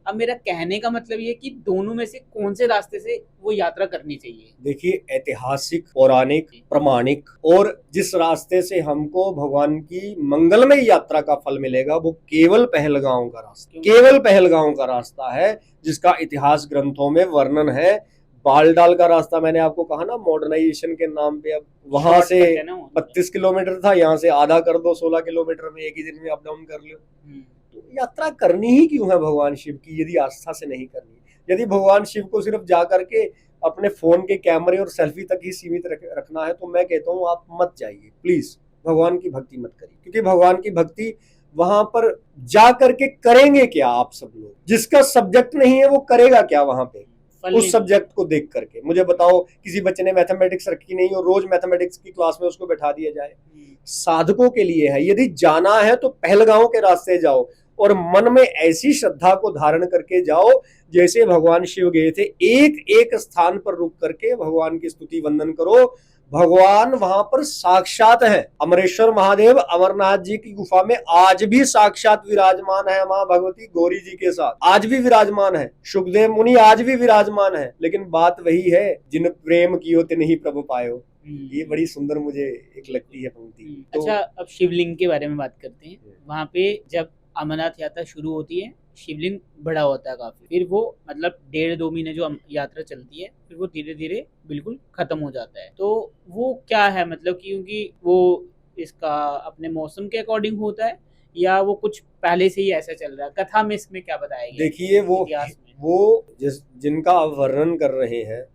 अब मेरा कहने का मतलब ये कि दोनों में से कौन से रास्ते से वो यात्रा करनी चाहिए? देखिए, ऐतिहासिक, पौराणिक, प्रमाणिक, और जिस रास्ते से हमको भगवान की मंगलमय यात्रा का फल मिलेगा वो केवल पहलगांव का रास्ता, केवल पहलगांव का रास्ता है, जिसका इतिहास ग्रंथों में वर्णन है। बालटाल का रास्ता मैंने आपको कहा ना, मॉडर्नाइजेशन के नाम पे, अब वहां से 32 किलोमीटर था, यहाँ से आधा कर दो, 16 किलोमीटर में एक ही दिन में अप डाउन कर लो। तो यात्रा करनी ही क्यों है भगवान शिव की, यदि आस्था से नहीं करनी? यदि भगवान शिव को सिर्फ जा करके अपने फोन के कैमरे और सेल्फी तक ही सीमित रखना है, तो मैं कहता हूँ आप मत जाइए, प्लीज भगवान की भक्ति मत करिए। क्योंकि भगवान की भक्ति वहां पर जा करके करेंगे क्या आप सब लोग? जिसका सब्जेक्ट नहीं है वो करेगा क्या वहां पे उस सब्जेक्ट को देख करके? मुझे बताओ, किसी बच्चे ने मैथमेटिक्स रखी नहीं और रोज मैथमेटिक्स की क्लास में उसको बैठा दिया जाए? साधकों के लिए है, यदि जाना है तो पहलगांव के रास्ते जाओ, और मन में ऐसी श्रद्धा को धारण करके जाओ जैसे भगवान शिव गए थे। एक एक स्थान पर रुक करके भगवान की स्तुति वंदन करो, भगवान वहां पर साक्षात है। अमरेश्वर महादेव अमरनाथ जी की गुफा में आज भी साक्षात विराजमान है, मां भगवती गौरी जी के साथ आज भी विराजमान है, सुखदेव मुनि आज भी विराजमान है। लेकिन बात वही है, जिन प्रेम कियो तिन ही प्रभु पायो। ये बड़ी सुंदर मुझे एक लगती है पंक्ति। तो अच्छा, अब शिवलिंग के बारे में बात करते हैं। वहाँ पे जब अमरनाथ यात्रा शुरू होती है, शिवलिंग बड़ा होता है काफी, फिर वो मतलब 1.5-2 महीने जो यात्रा चलती है, फिर वो धीरे धीरे बिल्कुल खत्म हो जाता है। तो वो क्या है, मतलब क्योंकि वो इसका अपने मौसम के अकॉर्डिंग होता है या वो कुछ पहले से ही ऐसा चल रहा है? कथा में इसमें क्या बताया गया? देखिए वो जिनका आप वर्णन कर रहे हैं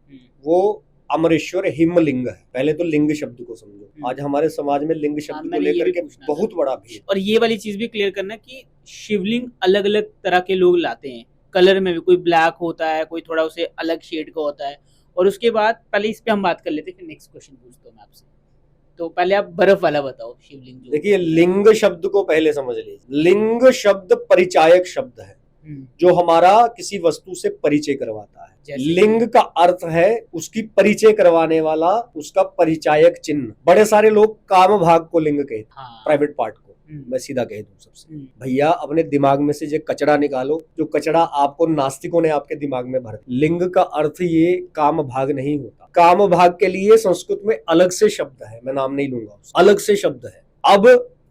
वो अमरेश्वर हिमलिंग है। पहले तो लिंग शब्द को समझो। आज हमारे समाज में लिंग शब्द को लेकर के बहुत बड़ा भीड़। और ये वाली चीज भी क्लियर करना कि शिवलिंग अलग अलग तरह के लोग लाते हैं, कलर में भी कोई ब्लैक होता है, कोई थोड़ा उसे अलग शेड का होता है। और उसके बाद पहले इस पे हम बात कर लेते हैं, फिर नेक्स्ट क्वेश्चन पूछता हूँ मैं आपसे। तो पहले आप बर्फ वाला बताओ शिवलिंग। देखिए, लिंग शब्द को पहले समझ लीजिए। लिंग शब्द परिचायक शब्द है जो हमारा किसी वस्तु से परिचय करवाता है। लिंग का अर्थ है उसकी परिचय करवाने वाला, उसका परिचायक चिन्ह। बड़े सारे लोग काम भाग को लिंग कहते हैं, प्राइवेट पार्ट को। मैं सीधा कह दूं सबसे, भैया अपने दिमाग में से जो कचरा निकालो, जो कचरा आपको नास्तिकों ने आपके दिमाग में भर। लिंग का अर्थ ये काम भाग नहीं होता। काम भाग के लिए संस्कृत में अलग से शब्द है, मैं नाम नहीं लूंगा, अलग से शब्द है। अब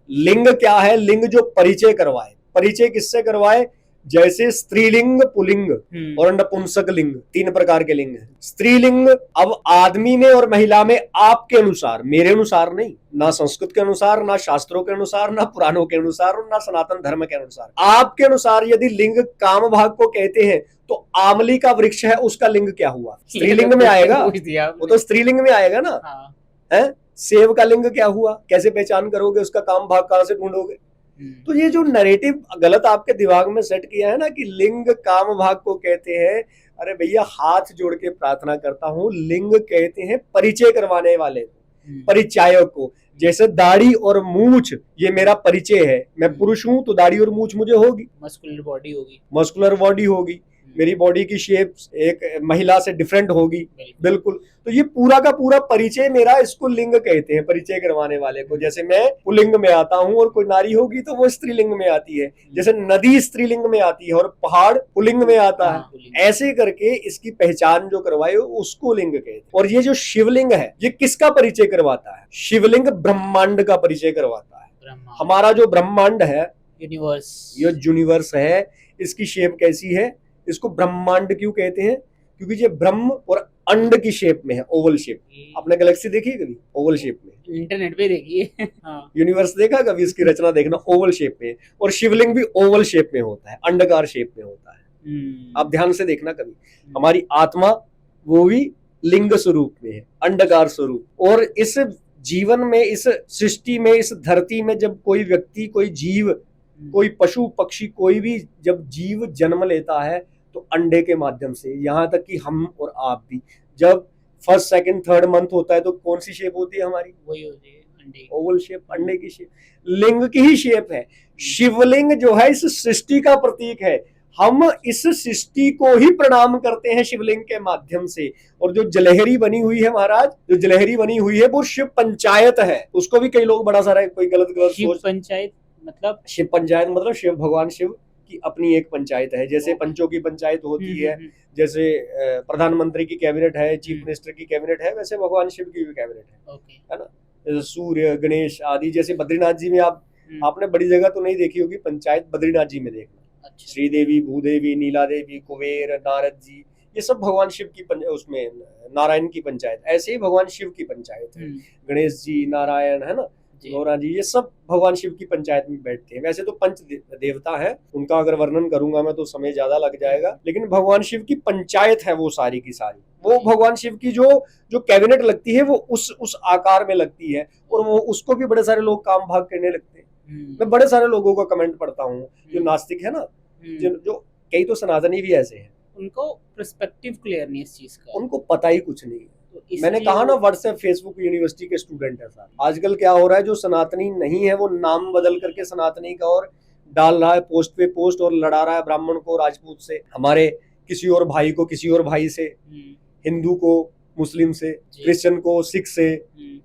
लिंग क्या है? लिंग जो परिचय करवाए। परिचय किससे करवाए? जैसे स्त्रीलिंग, पुलिंग और नपुंसक लिंग, 3 प्रकार के लिंग हैं। स्त्रीलिंग अब आदमी में और महिला में आपके अनुसार, मेरे अनुसार नहीं, ना संस्कृत के अनुसार, ना शास्त्रों के अनुसार, ना पुराणों के अनुसार और ना सनातन धर्म के अनुसार, आपके अनुसार यदि लिंग काम भाग को कहते हैं तो आमली का वृक्ष है, उसका लिंग क्या हुआ? स्त्रीलिंग में आएगा, वो तो स्त्रीलिंग में आएगा ना। है सेब का लिंग क्या हुआ? कैसे पहचान करोगे उसका काम भाग, कहां से ढूंढोगे? तो ये जो नैरेटिव गलत आपके दिमाग में सेट किया है ना कि लिंग काम भाग को कहते हैं, अरे भैया हाथ जोड़ के प्रार्थना करता हूं, लिंग कहते हैं परिचय करवाने वाले को, परिचायक को। जैसे दाढ़ी और मूछ ये मेरा परिचय है, मैं पुरुष हूं तो दाढ़ी और मूछ मुझे होगी, मस्कुलर बॉडी होगी, मस्कुलर बॉडी होगी, मेरी बॉडी की शेप एक महिला से डिफरेंट होगी, बिल्कुल। तो ये पूरा का पूरा परिचय मेरा, इसको लिंग कहते हैं, परिचय करवाने वाले को। जैसे मैं पुल्लिंग में आता हूं और कोई नारी होगी तो वो स्त्रीलिंग में आती है, जैसे नदी स्त्रीलिंग में आती है और पहाड़ पुल्लिंग में आता है। ऐसे करके इसकी पहचान जो करवाए उसको लिंग कहते हैं। और ये जो शिवलिंग है ये किसका परिचय करवाता है? शिवलिंग ब्रह्मांड का परिचय करवाता है। हमारा जो ब्रह्मांड है, यूनिवर्स, ये यूनिवर्स है, इसकी शेप कैसी है? इसको ब्रह्मांड क्यों कहते हैं? क्योंकि ये ब्रह्म और अंड की शेप में है, ओवल शेप। आपने गैलेक्सी देखी कभी ओवल शेप में? इंटरनेट पे देखिए। यूनिवर्स देखा कभी? इसकी रचना देखना, ओवल शेप में। और शिवलिंग भी ओवल शेप में होता है, अंडाकार शेप में होता है। आप ध्यान से देखना कभी। हमारी आत्मा वो भी लिंग स्वरूप में है, अंडाकार स्वरूप। और इस जीवन में, इस सृष्टि में, इस धरती में जब कोई व्यक्ति, कोई जीव, कोई पशु पक्षी, कोई भी जब जीव जन्म लेता है तो अंडे के माध्यम से, यहाँ तक कि हम और आप भी जब 1st, 2nd, 3rd मंथ होता है तो कौन सी शेप होती है हमारी? वही होती है अंडे, ओवल शेप, अंडे की शेप। लिंग की ही शेप है। शिवलिंग जो है इस सृष्टि का प्रतीक है। हम इस सृष्टि को ही प्रणाम करते हैं शिवलिंग के माध्यम से। और जो जलहरी बनी हुई है महाराज, जो जलहरी बनी हुई है वो शिव पंचायत है। उसको भी कई लोग बड़ा सारा कोई गलत सोच। पंचायत मतलब? शिव पंचायत मतलब शिव, भगवान शिव की अपनी एक पंचायत है। जैसे पंचों की पंचायत होती है, जैसे प्रधानमंत्री की कैबिनेट है, चीफ मिनिस्टर की कैबिनेट है, वैसे भगवान शिव की भी कैबिनेट है ना। जैसे सूर्य, गणेश आदि। जैसे बद्रीनाथ जी में आपने बड़ी जगह तो नहीं देखी होगी पंचायत, बद्रीनाथ जी में देखना। अच्छा। श्रीदेवी, भूदेवी, नीला देवी, कुबेर, नारद जी, ये सब भगवान शिव की उसमें नारायण की पंचायत। ऐसे ही भगवान शिव की पंचायत है। गणेश जी, नारायण, है ना, गौरा जी, ये सब भगवान शिव की पंचायत में बैठते हैं। वैसे तो पंच देवता है, उनका अगर वर्णन करूंगा मैं तो समय ज्यादा लग जाएगा, लेकिन भगवान शिव की पंचायत है वो सारी की सारी। वो भगवान शिव की जो कैबिनेट लगती है वो उस आकार में लगती है, और वो उसको भी बड़े सारे लोग काम भाग करने लगते हैं। मैं बड़े सारे लोगों का कमेंट पढ़ता हूँ जो नास्तिक है ना, जो कई तो सनातनी भी ऐसे हैं, उनको पर्सपेक्टिव क्लियर नहीं इस चीज का, उनको पता ही कुछ नहीं। मैंने कहा ना, व्हाट्सएप, फेसबुक यूनिवर्सिटी के स्टूडेंट है सारे। आजकल क्या हो रहा है, जो सनातनी नहीं है वो नाम बदल करके सनातनी का और डाल रहा है पोस्ट पे पोस्ट और लड़ा रहा है ब्राह्मण को राजपूत से, हमारे किसी और भाई को किसी और भाई से, हिंदू को मुस्लिम से, क्रिश्चियन को सिख से,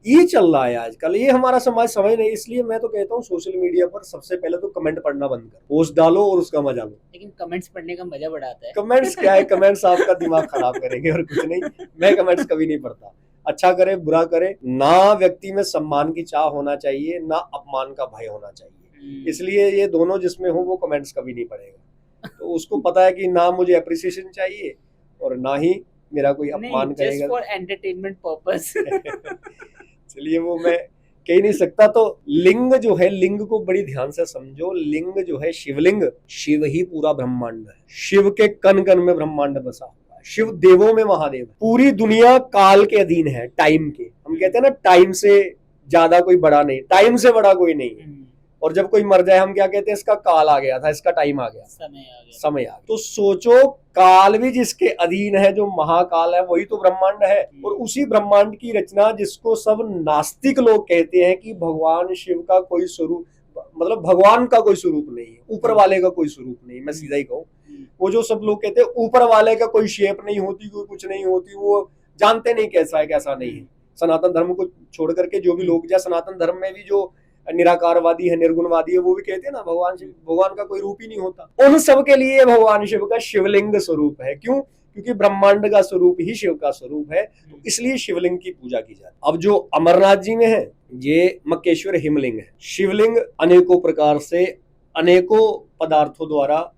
ये चल रहा है आजकल। ये हमारा समाज समझ नहीं, इसलिए मैं तो कहता हूँ सोशल मीडिया पर सबसे पहले तो कमेंट पढ़ना बंद कर, पोस्ट डालो और उसका मजा लो। लेकिन कमेंट्स पढ़ने का मजा बड़ा आता है। कमेंट्स क्या है, कमेंट्स आपका दिमाग खराब करेंगे और कुछ नहीं। मैं कमेंट्स कभी नहीं पढ़ता, अच्छा करे बुरा करे, ना व्यक्ति में सम्मान की चाह होना चाहिए, ना अपमान का भय होना चाहिए, इसलिए ये दोनों जिसमें हो वो कमेंट्स कभी नहीं पढ़ेगा। तो उसको पता है कि ना मुझे अप्रिसिएशन चाहिए और ना ही मेरा कोई अपमान करेगा, जस्ट फॉर एंटरटेनमेंट पर्पस। चलिए वो मैं कह नहीं सकता। तो लिंग जो है, लिंग को बड़ी ध्यान से समझो। लिंग जो है शिवलिंग, शिव ही पूरा ब्रह्मांड है, शिव के कण कण में ब्रह्मांड बसा हुआ है, शिव देवों में महादेव। पूरी दुनिया काल के अधीन है, टाइम के। हम कहते हैं ना टाइम से ज्यादा कोई बड़ा नहीं, टाइम से बड़ा कोई नहीं है। और जब कोई मर जाए हम क्या कहते हैं, इसका काल आ गया था, इसका टाइम आ गया, समय आ गया। तो सोचो काल भी जिसके अधीन है, जो महाकाल है, वही तो ब्रह्मांड है। और उसी ब्रह्मांड की रचना जिसको सब नास्तिक लोग कहते हैं कि भगवान शिव का कोई स्वरूप, मतलब भगवान का कोई स्वरूप नहीं है, ऊपर वाले का कोई स्वरूप नहीं, मैं सीधा ही कहूँ। वो जो सब लोग कहते हैं ऊपर वाले का कोई शेप नहीं होती, कोई कुछ नहीं होती, वो जानते नहीं कैसा है कैसा नहीं है। सनातन धर्म को छोड़ करके जो भी लोग, या सनातन धर्म में भी जो निराकारवादी है, निर्गुणवादी है, वो भी कहते हैं ना भगवान शिव, भगवान का कोई रूप ही नहीं होता। उन सब के लिए भगवान शिव का शिवलिंग स्वरूप है। क्यों? क्योंकि ब्रह्मांड का स्वरूप ही शिव का स्वरूप है, तो इसलिए शिवलिंग की पूजा की जाती है। अब जो अमरनाथ जी में है, ये मक्केश्वर हिमलिंग है। शिवलिंग अनेकों प्रकार से, अनेकों पदार्थों द्वारा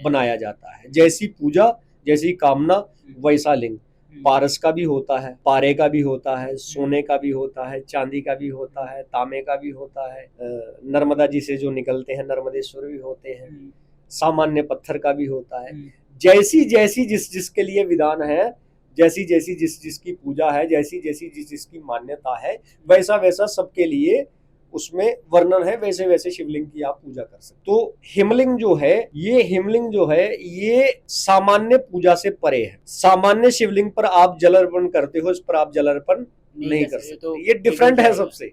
बनाया जाता है। जैसी पूजा, जैसी कामना, वैसा लिंग। पारस का भी होता है, पारे का भी होता है, सोने का भी होता है, चांदी का भी होता है, तांबे का भी होता है, नर्मदा जी से जो निकलते हैं नर्मदेश्वर भी होते हैं, सामान्य पत्थर का भी होता है। जैसी जैसी जिस जिसके लिए विधान है, जैसी जैसी जिस जिसकी पूजा है, जैसी जैसी जिस जिसकी मान्यता है, वैसा वैसा सबके लिए उसमें वर्णन है, वैसे वैसे शिवलिंग की आप पूजा कर सकते। तो हिमलिंग जो है, ये हिमलिंग जो है, ये सामान्य पूजा से परे है। सामान्य शिवलिंग पर आप जल अर्पण करते हो, इस पर आप जल अर्पण नहीं कर सकते। तो ये डिफरेंट है सबसे।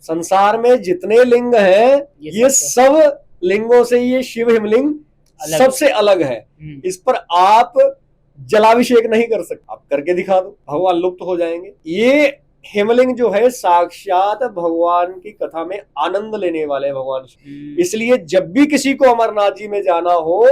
संसार में जितने लिंग हैं, ये सब लिंगों से ये शिव हिमलिंग सबसे अलग है। इस पर आप जलाभिषेक नहीं कर सकते, आप करके दिखा दो, भगवान लुप्त हो जाएंगे। ये हिमलिंग जो है साक्षात भगवान की कथा में आनंद लेने वाले भगवान। इसलिए जब भी किसी को अमरनाथ जी में जाना हो,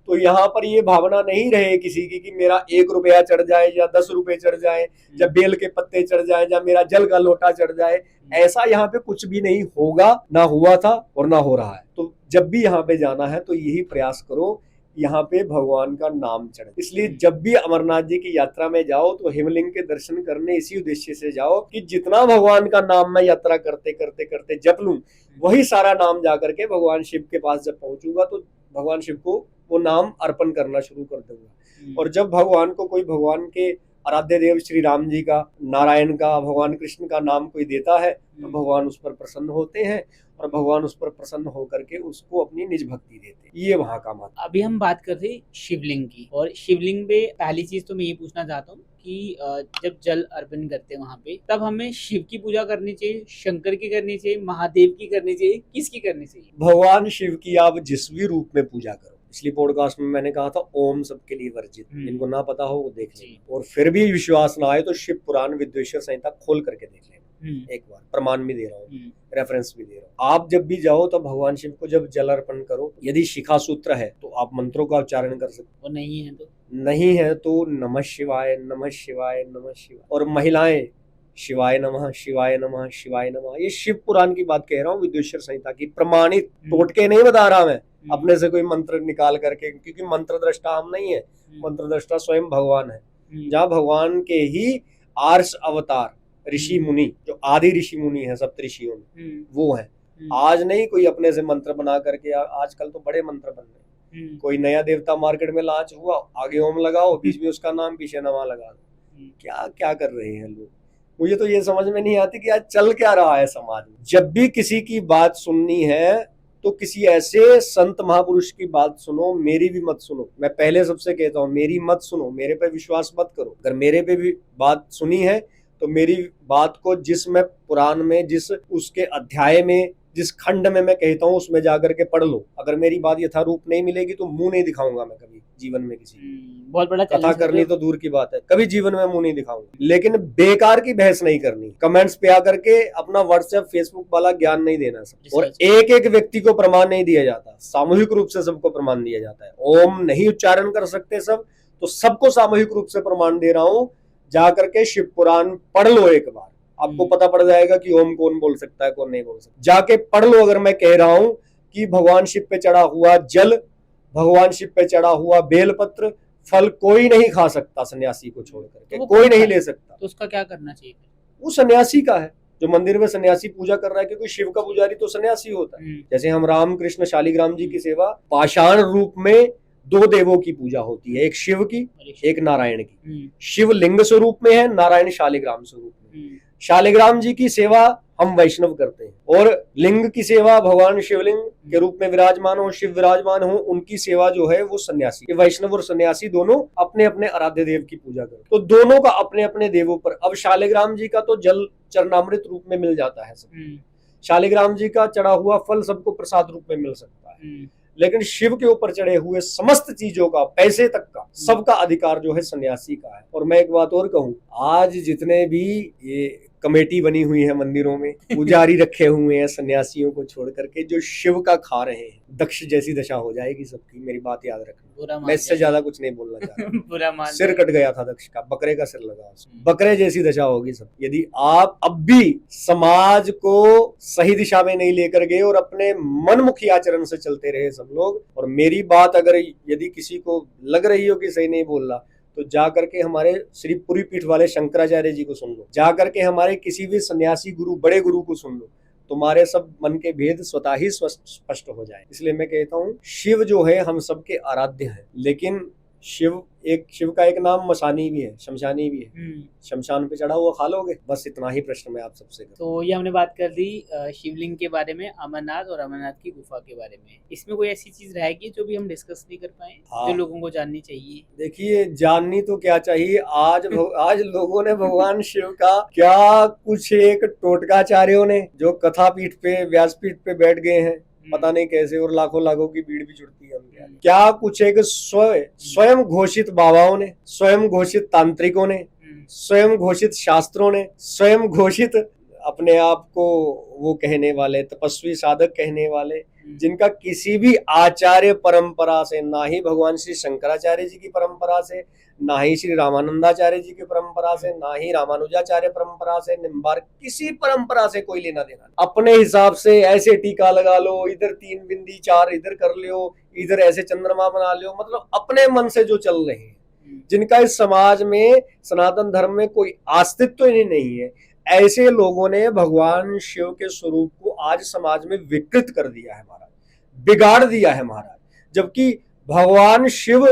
तो यहाँ पर ये भावना नहीं रहे किसी की कि मेरा 1 रुपया चढ़ जाए या 10 रुपए चढ़ जाए, या बेल के पत्ते चढ़ जाए, या मेरा जल का लोटा चढ़ जाए। ऐसा यहाँ पे कुछ भी नहीं होगा, ना हुआ था और ना हो रहा है। तो जब भी यहाँ पे जाना है तो यही प्रयास करो, यहाँ पे भगवान का नाम चढ़े। इसलिए जब भी अमरनाथ जी की यात्रा में जाओ तो हिमलिंग के दर्शन करने इसी उद्देश्य से जाओ कि जितना भगवान का नाम मैं यात्रा करते करते करते जप लूं, वही सारा नाम जाकर के भगवान शिव के पास जब पहुंचूंगा तो भगवान शिव को वो नाम अर्पण करना शुरू कर दूंगा। और जब भगवान को कोई, भगवान के आराध्य देव श्री राम जी का, नारायण का, भगवान कृष्ण का नाम कोई देता है, तो भगवान उस पर प्रसन्न होते हैं और भगवान उस पर प्रसन्न होकर के उसको अपनी निज भक्ति देते हैं। ये वहाँ का मत। अभी हम बात कर रहे शिवलिंग की, और शिवलिंग पे पहली चीज तो मैं ये पूछना चाहता हूँ कि जब जल अर्पण करते हैं वहाँ पे, तब हमें शिव की पूजा करनी चाहिए, शंकर की करनी चाहिए, महादेव की करनी चाहिए, किसकी करनी चाहिए? भगवान शिव की आप जिस भी रूप में पूजा करो। पिछली पॉडकास्ट में मैंने कहा था ओम सबके लिए वर्जित, जिनको ना पता हो वो देख लें। और फिर भी विश्वास ना आए तो शिव पुराण विद्वेश्वर संहिता खोल करके देख लें एक बार। प्रमाण भी दे रहा हूँ, रेफरेंस भी दे रहा हूँ। आप जब भी जाओ तो भगवान शिव को जब जल अर्पण करो, यदि शिखा सूत्र है तो आप मंत्रों का उच्चारण कर सकते हो, और नहीं है तो नमः शिवाय नमः शिवाय नमः शिवाय। और महिलाएं शिवाय नमः शिवाय नमः शिवाय नमः। ये शिव पुराण की बात कह रहा हूँ, विद्वेश्वर संहिता की, प्रमाणित, टोटके नहीं बता रहा मैं अपने से कोई मंत्र निकाल करके, क्योंकि मंत्र दृष्टा हम नहीं है, मंत्र दृष्टा स्वयं भगवान है। जहाँ भगवान के ही आर्ष अवतार ऋषि मुनि, जो आदि ऋषि मुनि है सप्तऋषियों में, वो है। आज नहीं कोई अपने से मंत्र बना करके, आजकल तो बड़े मंत्र बन रहे हैं। कोई नया देवता मार्केट में लॉन्च हुआ, आगे ओम लगाओ, बीच में उसका नाम, पीछे नमा लगा दो। क्या क्या कर रहे हैं लोग? मुझे तो ये समझ में नहीं आती कि आज चल क्या रहा है समाज में। जब भी किसी की बात सुननी है तो किसी ऐसे संत महापुरुष की बात सुनो, मेरी भी मत सुनो। मैं पहले सबसे कहता हूँ, मेरी मत सुनो, मेरे पे विश्वास मत करो। अगर मेरे पे भी बात सुनी है तो मेरी बात को जिस मैं पुराण में, जिस उसके अध्याय में जिस खंड में मैं कहता हूँ उसमें जाकर के पढ़ लो। अगर मेरी बात यथारूप नहीं मिलेगी तो मुंह नहीं दिखाऊंगा मैं कभी जीवन में किसी को। बहुत बड़ा कथा challenge कर रहे करनी हो। तो दूर की बात है, कभी जीवन में मुंह नहीं दिखाऊंगा। लेकिन बेकार की बहस नहीं करनी, कमेंट्स पे आकर के अपना व्हाट्सएप फेसबुक वाला ज्ञान नहीं देना सब। और एक एक व्यक्ति को प्रमाण नहीं दिया जाता, सामूहिक रूप से सबको प्रमाण दिया जाता है। ओम नहीं उच्चारण कर सकते सब, तो सबको सामूहिक रूप से प्रमाण दे रहा हूं। जाकर के शिव पुराण पढ़ लो एक बार, आपको पता पड़ जाएगा कि ओम कौन बोल सकता है कौन नहीं बोल सकता। जाके पढ़ लो। अगर मैं कह रहा हूं कि भगवान शिव पे चढ़ा हुआ जल, भगवान शिव पे चढ़ा हुआ बेलपत्र, फल कोई नहीं खा सकता सन्यासी को छोड़ करके, तो कोई नहीं ले सकता। तो उसका क्या करना चाहिए? वो सन्यासी का है, जो मंदिर में सन्यासी पूजा कर रहा है, क्योंकि शिव का पुजारी तो सन्यासी होता है। जैसे हम राम कृष्ण शालिग्राम जी की सेवा, पाषाण रूप में दो देवों की पूजा होती है, एक शिव की एक नारायण की। शिव लिंग स्वरूप में है, नारायण शालिग्राम स्वरूप में। शालिग्राम जी की सेवा हम वैष्णव करते हैं, और लिंग की सेवा भगवान शिवलिंग के रूप में विराजमान हो, शिव विराजमान हो, उनकी सेवा जो है वो सन्यासी। वैष्णव और सन्यासी दोनों अपने अपने आराध्य देव की पूजा करते, तो दोनों का अपने अपने देवों पर। अब शालिग्राम जी का तो जल चरणामृत रूप में मिल जाता है सब, शालिग्राम जी का चढ़ा हुआ फल सबको प्रसाद रूप में मिल सकता है। लेकिन शिव के ऊपर चढ़े हुए समस्त चीजों का, पैसे तक का, सबका अधिकार जो है सन्यासी का है। और मैं एक बात और कहूं, आज जितने भी ये कमेटी बनी हुई है मंदिरों में, पुजारी रखे हुए हैं सन्यासियों को छोड़ करके, जो शिव का खा रहे हैं, दक्ष जैसी दशा हो जाएगी सबकी। मेरी बात याद रखना, मैं इससे ज्यादा कुछ नहीं बोलना चाहता। सिर कट गया था दक्ष का, बकरे का सिर लगा उसको, बकरे जैसी दशा होगी सब, यदि आप अब भी समाज को सही दिशा में नहीं लेकर गए और अपने मनमुखी आचरण से चलते रहे सब लोग। और मेरी बात अगर यदि किसी को लग रही हो कि सही नहीं बोल रहा, तो जाकर के हमारे श्री पुरी पीठ वाले शंकराचार्य जी को सुन लो, जाकर के हमारे किसी भी सन्यासी गुरु, बड़े गुरु को सुन लो, तुम्हारे सब मन के भेद स्वतः ही स्पष्ट हो जाए। इसलिए मैं कहता हूँ शिव जो है हम सबके आराध्य है, लेकिन शिव का एक नाम मशानी भी है, शमशानी भी है। शमशान पे चढ़ा हुआ खा लोगे, बस इतना ही प्रश्न मैं आप सबसे करूँ। तो ये हमने बात कर दी शिवलिंग के बारे में, अमरनाथ और अमरनाथ की गुफा के बारे में। इसमें कोई ऐसी चीज रहेगी जो भी हम डिस्कस नहीं कर पाए, जो लोगों को जाननी चाहिए? देखिए, जाननी तो क्या चाहिए, आज लोगों ने भगवान शिव का क्या कुछ एक टोटकाचार्यों ने जो कथा पीठ पे, व्यासपीठ पे बैठ गए हैं, पता नहीं कैसे, और लाखों की भीड़ भी जुड़ती है उनके आगे। क्या कुछ एक स्वयं घोषित बाबाओं ने, स्वयं घोषित तांत्रिकों ने, स्वयं घोषित शास्त्रों ने, स्वयं घोषित अपने आप को वो कहने वाले तपस्वी साधक कहने वाले, जिनका किसी भी आचार्य परंपरा से, ना ही भगवान श्री शंकराचार्य जी की परंपरा से, ना ही श्री रामानंदाचार्य जी की परंपरा से, ना ही रामानुजाचार्य परंपरा से, निम्बार, किसी परंपरा से कोई लेना देना। अपने हिसाब से ऐसे टीका लगा लो, इधर 3 बिंदी 4 इधर कर लो, इधर ऐसे चंद्रमा बना लो, मतलब अपने मन से जो चल रहे हैं, जिनका इस समाज में, सनातन धर्म में कोई अस्तित्व ही नहीं है, ऐसे लोगों ने भगवान शिव के स्वरूप को आज समाज में विकृत कर दिया है महाराज, बिगाड़ दिया है महाराज। जबकि भगवान शिव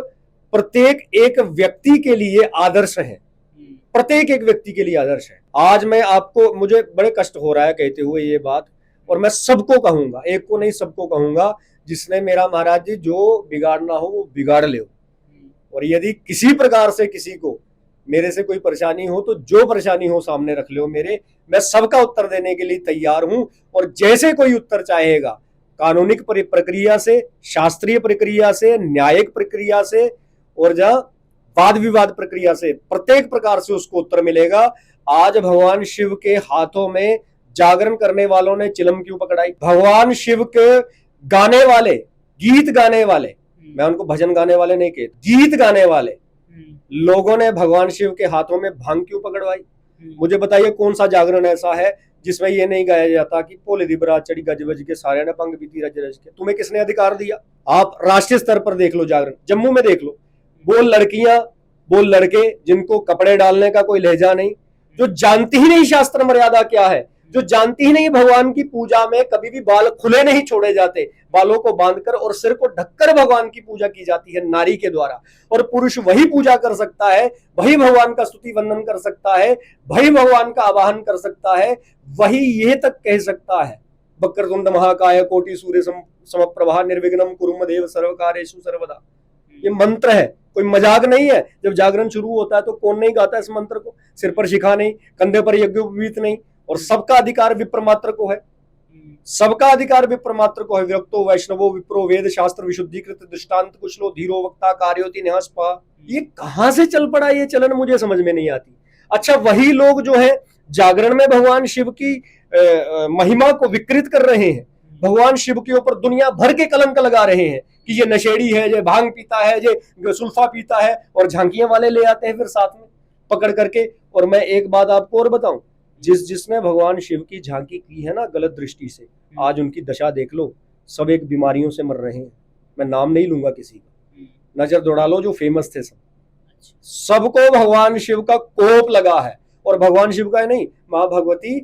प्रत्येक एक व्यक्ति के लिए आदर्श है, प्रत्येक एक व्यक्ति के लिए आदर्श है। आज मैं आपको, मुझे बड़े कष्ट हो रहा है कहते हुए ये बात, और मैं सबको कहूंगा, एक को नहीं सबको कहूंगा, जिसने मेरा महाराज जी जो बिगाड़ना हो वो बिगाड़ ले। और यदि किसी प्रकार से किसी को मेरे से कोई परेशानी हो, तो जो परेशानी हो सामने रख लो मेरे, मैं सबका उत्तर देने के लिए तैयार हूं। और जैसे कोई उत्तर चाहेगा, कानूनिक प्रक्रिया से, शास्त्रीय प्रक्रिया से, न्यायिक प्रक्रिया से, और जहां वाद विवाद प्रक्रिया से, प्रत्येक प्रकार से उसको उत्तर मिलेगा। आज भगवान शिव के हाथों में जागरण करने वालों ने चिलम क्यों पकड़ाई? भगवान शिव के गाने वाले, गीत गाने वाले, मैं उनको भजन गाने वाले नहीं कहता, गीत गाने वाले लोगों ने भगवान शिव के हाथों में भांग क्यों पकड़वाई? मुझे बताइए कौन सा जागरण ऐसा है जिसमें ये नहीं गाया जाता कि पोले दी बरात चढ़ी गज बज के सारे ने पंग बीती रज रज के? तुम्हें किसने अधिकार दिया? आप राष्ट्रीय स्तर पर देख लो जागरण, जम्मू में देख लो, वो लड़कियां, वो लड़के जिनको कपड़े डालने का कोई लहजा नहीं, जो जानती ही नहीं शास्त्र मर्यादा क्या है, जो जानती ही नहीं भगवान की पूजा में कभी भी बाल खुले नहीं छोड़े जाते, बालों को बांधकर और सिर को ढककर भगवान की पूजा की जाती है नारी के द्वारा। और पुरुष वही पूजा कर सकता है, वही भगवान का स्तुति वंदन कर सकता है, वही भगवान का आवाहन कर सकता है, वही ये तक कह सकता है, वक्रतुंड महाकाय कोटि सूर्य समप्रभा निर्विघ्नं कुरु देव सर्वकार्येषु सर्वदा। ये मंत्र है, कोई मजाक नहीं है। जब जागरण शुरू होता है तो कौन नहीं गाता इस मंत्र को? सिर पर शिखा नहीं, कंधे पर यज्ञोपवीत नहीं, और सबका अधिकार विप्र मात्र को है। सबका अधिकार विप्रमात्र को है, विरक्तो वैष्णवो विप्रो वेद शास्त्र विशुद्धिकृत दृष्टांत कुशलो धीरो वक्ता कार्योति न्यासपा। ये कहां से चल पड़ा ये चलन, मुझे समझ में नहीं आती। अच्छा, वही लोग जो है जागरण में भगवान शिव की महिमा को विकृत कर रहे हैं, भगवान शिव के ऊपर दुनिया भर के कलंक लगा रहे हैं कि ये नशेड़ी है, ये भांग पीता है, ये सुल्फा पीता है, और झांकियां वाले ले आते हैं फिर साथ में पकड़ करके। और मैं एक बात आपको और बताऊं, जिसने भगवान शिव की झांकी की है ना गलत दृष्टि से, आज उनकी दशा देख लो, सब एक बीमारियों से मर रहे हैं। मैं नाम नहीं लूंगा किसी का, नजर दौड़ा लो जो फेमस थे सब, सबको भगवान शिव का कोप लगा है। और भगवान शिव का नहीं, माँ भगवती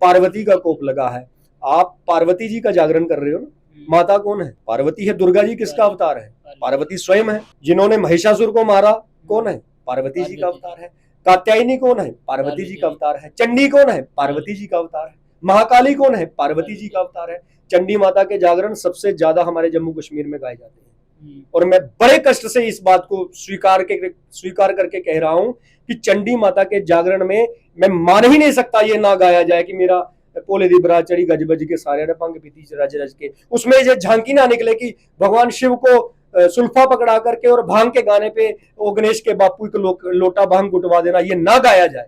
पार्वती का कोप लगा है। आप पार्वती जी का जागरण कर रहे हो ना, माता कौन है? पार्वती है। दुर्गा जी किसका अवतार है? पार्वती स्वयं है। जिन्होंने महिषासुर को मारा कौन है? पार्वती जी का अवतार है। कात्यायनी कौन है? पार्वती जी का अवतार है। चंडी कौन है? पार्वती जी का अवतार है। महाकाली कौन है? पार्वती जी का अवतार है। चंडी माता के जागरण सबसे ज्यादा हमारे जम्मू कश्मीर में गाए जाते हैं, और मैं बड़े कष्ट से इस बात को स्वीकार करके कह रहा हूं कि चंडी माता के जागरण में मैं मान ही नहीं सकता ये ना गाया जाए कि मेरा पोले दी बराचड़ी गज बज के सारे पंग पीती रज रज के, उसमें ये झांकी ना निकले कि भगवान शिव को सुल्फा पकड़ा करके और भांग के गाने पे वो गणेश के बापू को लोटा भांग गुटवा देना, ये ना गाया जाए।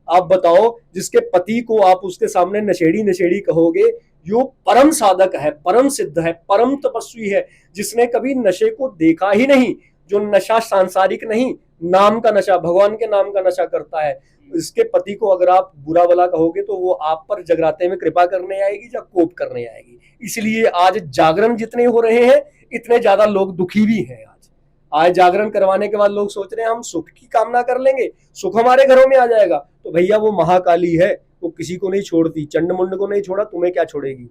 आप बताओ, जिसके पति को आप उसके सामने नशेड़ी नशेड़ी कहोगे, यो परम साधक है, परम सिद्ध है, परम तपस्वी है, जिसने कभी नशे को देखा ही नहीं, जो नशा सांसारिक नहीं, नाम का नशा, भगवान के नाम का नशा करता है, इसके पति को अगर आप बुरा भला कहोगे तो वो आप पर जगराते में कृपा करने आएगी या कोप करने आएगी। इसलिए आज जागरण जितने हो रहे हैं इतने ज्यादा लोग दुखी भी हैं। आज जागरण करवाने के बाद लोग सोच रहे हैं हम सुख की कामना कर लेंगे, सुख हमारे घरों में आ जाएगा। तो भैया वो महाकाली है, वो किसी को नहीं छोड़ती, चंड मुंड को नहीं छोड़ा, तुम्हें क्या छोड़ेगी।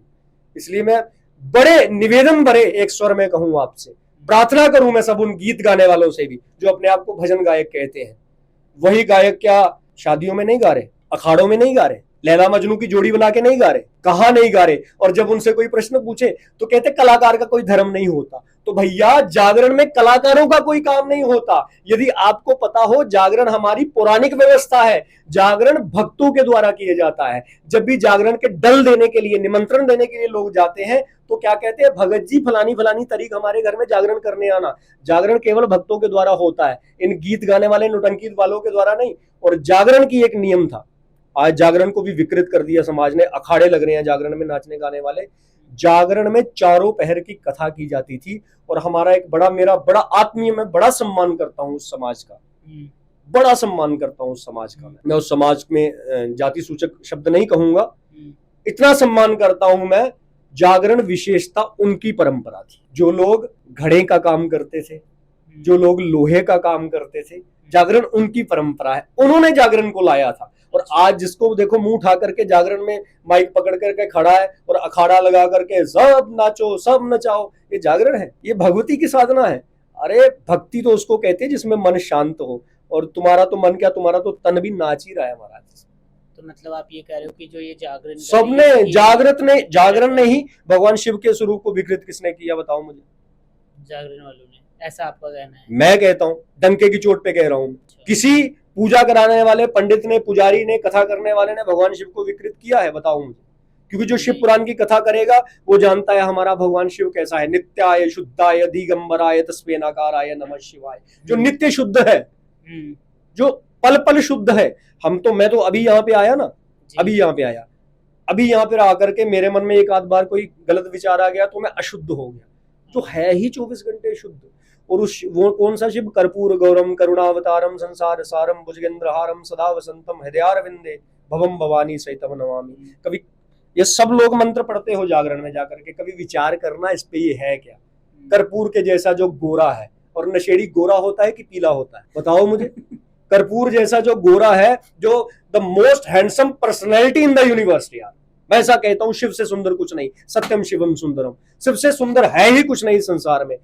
इसलिए मैं बड़े निवेदन भरे एक स्वर में कहूं आपसे, प्रार्थना करूं मैं सब उन गीत गाने वालों से भी जो अपने आप को भजन गायक कहते हैं। वही गायक क्या शादियों में नहीं गा रहे, अखाड़ों में नहीं गा रहे, लैला मजनू की जोड़ी बना के नहीं गा रहे, कहां नहीं गा रहे। और जब उनसे कोई प्रश्न पूछे तो कहते कलाकार का कोई धर्म नहीं होता। तो भैया जागरण में कलाकारों का कोई काम नहीं होता। यदि आपको पता हो, जागरण हमारी पौराणिक व्यवस्था है, जागरण भक्तों के द्वारा किया जाता है। जब भी जागरण के दल देने के लिए, निमंत्रण देने के लिए लोग जाते हैं तो क्या कहते हैं, भगत जी फलानी फलानी तारीख हमारे घर में जागरण करने आना। जागरण केवल भक्तों के द्वारा होता है, इन गीत गाने वाले नौटंकी वालों के द्वारा नहीं। और जागरण की एक नियम था, आज जागरण को भी विकृत कर दिया समाज ने, अखाड़े लग रहे हैं जागरण में नाचने गाने वाले। जागरण में चारों पहर की कथा की जाती थी, और हमारा एक मेरा बड़ा आत्मीय, मैं बड़ा सम्मान करता हूँ उस समाज का, बड़ा सम्मान करता हूँ उस समाज का। मैं उस समाज में जाति सूचक शब्द नहीं कहूंगा, इतना सम्मान करता हूं मैं। जागरण विशेषता उनकी परंपरा थी। जो लोग घड़े का काम करते थे, जो लोग लोहे का काम करते थे, जागरण उनकी परंपरा है, उन्होंने जागरण को लाया था। और आज जिसको देखो मुंह उठा करके जागरण में माइक पकड़ करके खड़ा है और अखाड़ा लगा करके सब नाचो सब नचाओ, ये जागरण है? ये भगवती की साधना है। अरे भक्ति तो उसको कहते हैं जिसमें मन शांत हो, और तुम्हारा तो मन क्या, तुम्हारा तो तन भी नाच ही रहा है महाराज। तो मतलब आप ये कह रहे हो कि जो ये जागरण सबने जागरण ने ही भगवान शिव के स्वरूप को विकृत किसने किया, बताओ मुझे? जागरण वालों ने, ऐसा आपका कहना है? मैं कहता हूँ, डंके की चोट पे कह रहा हूँ, किसी पूजा कराने वाले पंडित ने, पुजारी ने, कथा करने वाले ने भगवान शिव को विकृत किया है? बताओ मुझे। क्योंकि जो शिव पुराण की कथा करेगा वो जानता है हमारा भगवान शिव कैसा है। नित्याय शुद्धाय दिगंबराय तस्मै नकाराय नमः शिवाय, जो नित्य शुद्ध है, जो पल पल शुद्ध है। मैं तो अभी यहाँ पे आया ना, अभी यहाँ पे आकर के मेरे मन में एक आध बार कोई गलत विचार आ गया तो मैं अशुद्ध हो गया, जो है ही 24 घंटे शुद्ध। और वो कौन सा शिव? कर्पूर गौरम करुणावतारम संसार सारम भुजगेंद्रहारम सदा वसंतम हृदयारविंदे भवम भवानी सहितम नमामि। कभी ये सब लोग मंत्र पढ़ते हो जागरण में जाकर के, कभी विचार करना इस पे ये है क्या? कर्पूर के जैसा जो गोरा है, और नशेड़ी गोरा होता है कि पीला होता है, बताओ मुझे? कर्पूर जैसा जो गोरा है, जो the most handsome personality in the universe यार, मैं ऐसा कहता हूं, शिव से सुंदर कुछ नहीं। सत्यम शिवम सुंदरम, शिव से सुंदर है ही कुछ नहीं संसार में।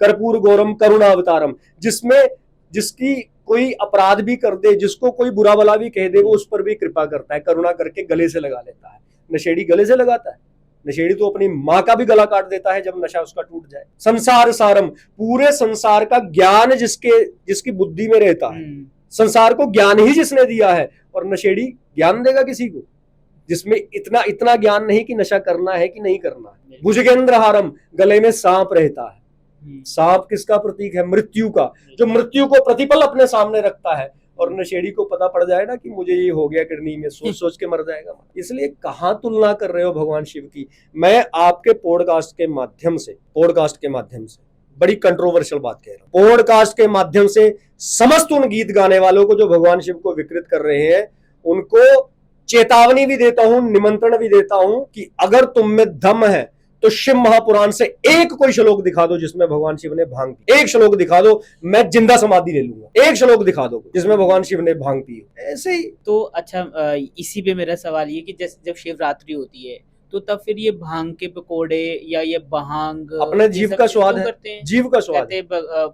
कर्पूर गौरम करुणावतारम, जिसकी कोई अपराध भी कर दे, जिसको कोई बुरा भला भी कह दे, वो उस पर भी कृपा करता है, करुणा करके गले से लगा लेता है। नशेड़ी गले से लगाता है? नशेड़ी तो अपनी माँ का भी गला काट देता है जब नशा उसका टूट जाए। संसार सारम, पूरे संसार का ज्ञान जिसकी बुद्धि में रहता है, संसार को ज्ञान ही जिसने दिया है, और नशेड़ी ज्ञान देगा किसी को? जिसमें इतना इतना ज्ञान नहीं कि नशा करना है कि नहीं करना है। भुजगेंद्रहारम, गले में सांप रहता है। सांप किसका प्रतीक है? मृत्यु का, जो मृत्यु को प्रतिपल अपने सामने रखता है। और नशेड़ी को पता पड़ जाए ना कि मुझे ये हो गया किडनी में, सोच सोच के मर जाएगा। इसलिए कहाँ तुलना कर रहे हो भगवान शिव की। मैं आपके पॉडकास्ट के माध्यम से बड़ी कंट्रोवर्शियल बात कह रहा हूं। पॉडकास्ट के माध्यम से समस्त उन गीत गाने वालों को जो भगवान शिव को विकृत कर रहे हैं, उनको चेतावनी भी देता हूं, निमंत्रण भी देता हूं कि अगर तुम में दम है तो शिव महापुराण से एक कोई श्लोक दिखा दो जिसमें भगवान शिव ने भांग पी। एक श्लोक दिखा दो, मैं जिंदा समाधि ले लूंगा। एक श्लोक दिखा दो जिसमें भगवान शिव ने भांग पी। ऐसे ही तो अच्छा, इसी पे मेरा सवाल ये कि जब शिवरात्रि होती है तो तब फिर ये भांग के पकोड़े या ये भांग अपने जीव का स्वाद है, जीव का स्वाद,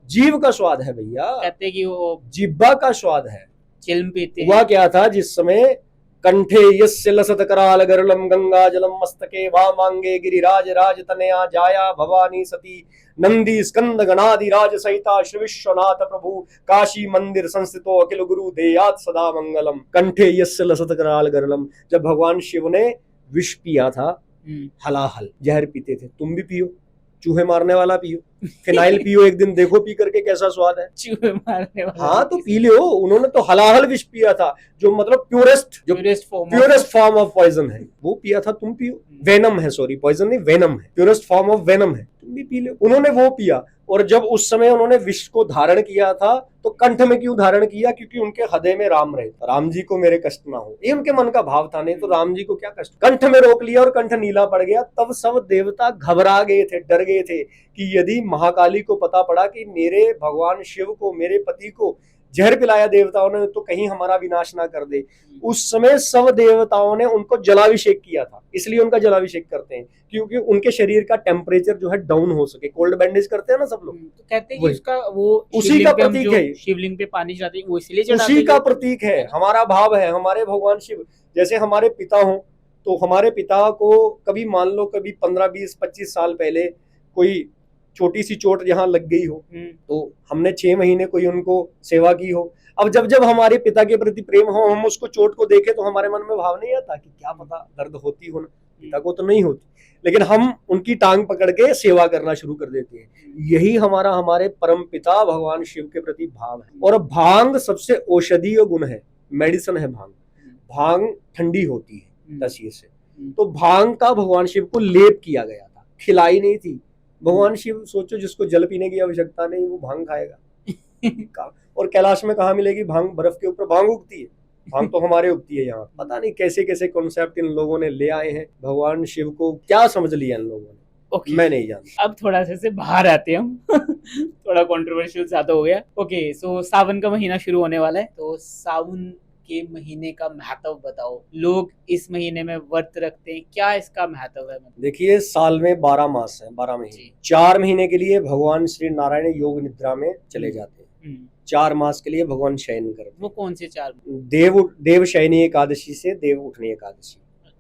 जीव का स्वाद है भैया। कहते हैं कि वो जिब्बा का स्वाद है। चिल्म पीते हैं। हुआ क्या था, जिस समय कंठे यस्य लसत कराल गरलम गंगा जलम मस्तके वामांगे गिरिराज राज तनया जाया भवानी सती नंदी स्कंद गणादि राज सहिता श्री विश्वनाथ प्रभु काशी मंदिर संस्थितो अखिल गुरु देयात सदा मंगलम। कंठे यस्य लसत कराल गरलम, जब भगवान शिव ने विष पिया था, हलाहल जहर पीते थे। तुम भी पियो, चूहे मारने वाला पियो, फिनाइल पियो, एक दिन देखो पी करके कैसा स्वाद है। चूहे मारने वाला, हाँ तो पी लो। उन्होंने तो हलाहल विष पिया था, जो मतलब प्योरेस्ट फॉर्म ऑफ पॉइजन है, वो पिया था। तुम पियो, वेनम है, सॉरी पॉइजन नहीं, वेनम है, प्योरेस्ट फॉर्म ऑफ वेनम है, तुम भी पी लो। उन्होंने वो पिया। और जब उस समय उन्होंने विष को धारण किया था तो कंठ में क्यों धारण किया? क्योंकि उनके हृदय में राम रहे, राम जी को मेरे कष्ट ना हो, ये उनके मन का भाव था। नहीं तो राम जी को क्या कष्ट। कंठ में रोक लिया और कंठ नीला पड़ गया। तब सब देवता घबरा गए थे, डर गए थे कि यदि महाकाली को पता पड़ा कि मेरे भगवान शिव को, मेरे पति को जहर पिलाया देवताओं ने, तो कहीं हमारा विनाश ना कर दे। उस समय सब देवताओं ने उनको जलाभिषेक किया था। इसलिए उनका जलाभिषेक करते हैं क्योंकि उनके शरीर का टेम्परेचर जो है डाउन हो सके। कोल्ड बैंडेज करते हैं ना सब लोग, तो कहते हैं कि उसका वो उसी का प्रतीक है। शिवलिंग पे पानी चढ़ाते हैं, वो इसलिए चढ़ाते हैं, उसी का प्रतीक है। हमारा भाव है, हमारे भगवान शिव जैसे हमारे पिता हो, तो हमारे पिता को कभी मान लो कभी 15, 20, 25 साल पहले कोई छोटी सी चोट जहां लग गई हो, तो हमने 6 महीने कोई उनको सेवा की हो। अब जब जब हमारे पिता के प्रति प्रेम हो, हम उसको चोट को देखें तो हमारे मन में भाव नहीं आता कि क्या पता दर्द होती हो ना, पिता को तो नहीं होती, लेकिन हम उनकी टांग पकड़ के सेवा करना शुरू कर देते हैं। यही हमारे परम पिता भगवान शिव के प्रति भाव है। और भांग सबसे औषधीय गुण है, मेडिसिन है भांग। भांग ठंडी होती है तसीर से, तो भांग का भगवान शिव को लेप किया गया था, खिलाई नहीं थी। भगवान शिव सोचो, जिसको जल पीने की आवश्यकता नहीं, वो भांग खाएगा। और कैलाश में कहाँ मिलेगी भांग? बर्फ के ऊपर भांग उगती है, भांग तो हमारे उगती है यहाँ। पता नहीं कैसे कैसे कॉन्सेप्ट इन लोगों ने ले आए हैं। भगवान शिव को क्या समझ लिया इन लोगों ने, मैं नहीं जानता। अब थोड़ा से बाहर आते हैं हम थोड़ा कंट्रोवर्शियल ज्यादा हो गया। ओके, सो सावन का महीना शुरू होने वाला है, तो सावन के महीने का महत्व बताओ। लोग इस महीने में व्रत रखते हैं, क्या इसका महत्व है? देखिए, साल में 12 मास है, 12 महीने। 4 महीने के लिए भगवान श्री नारायण योग निद्रा में चले जाते हैं। 4 मास के लिए भगवान शयन करते हैं। वो कौन से 4? देव शयनी एकादशी से देव उठनी एकादशी।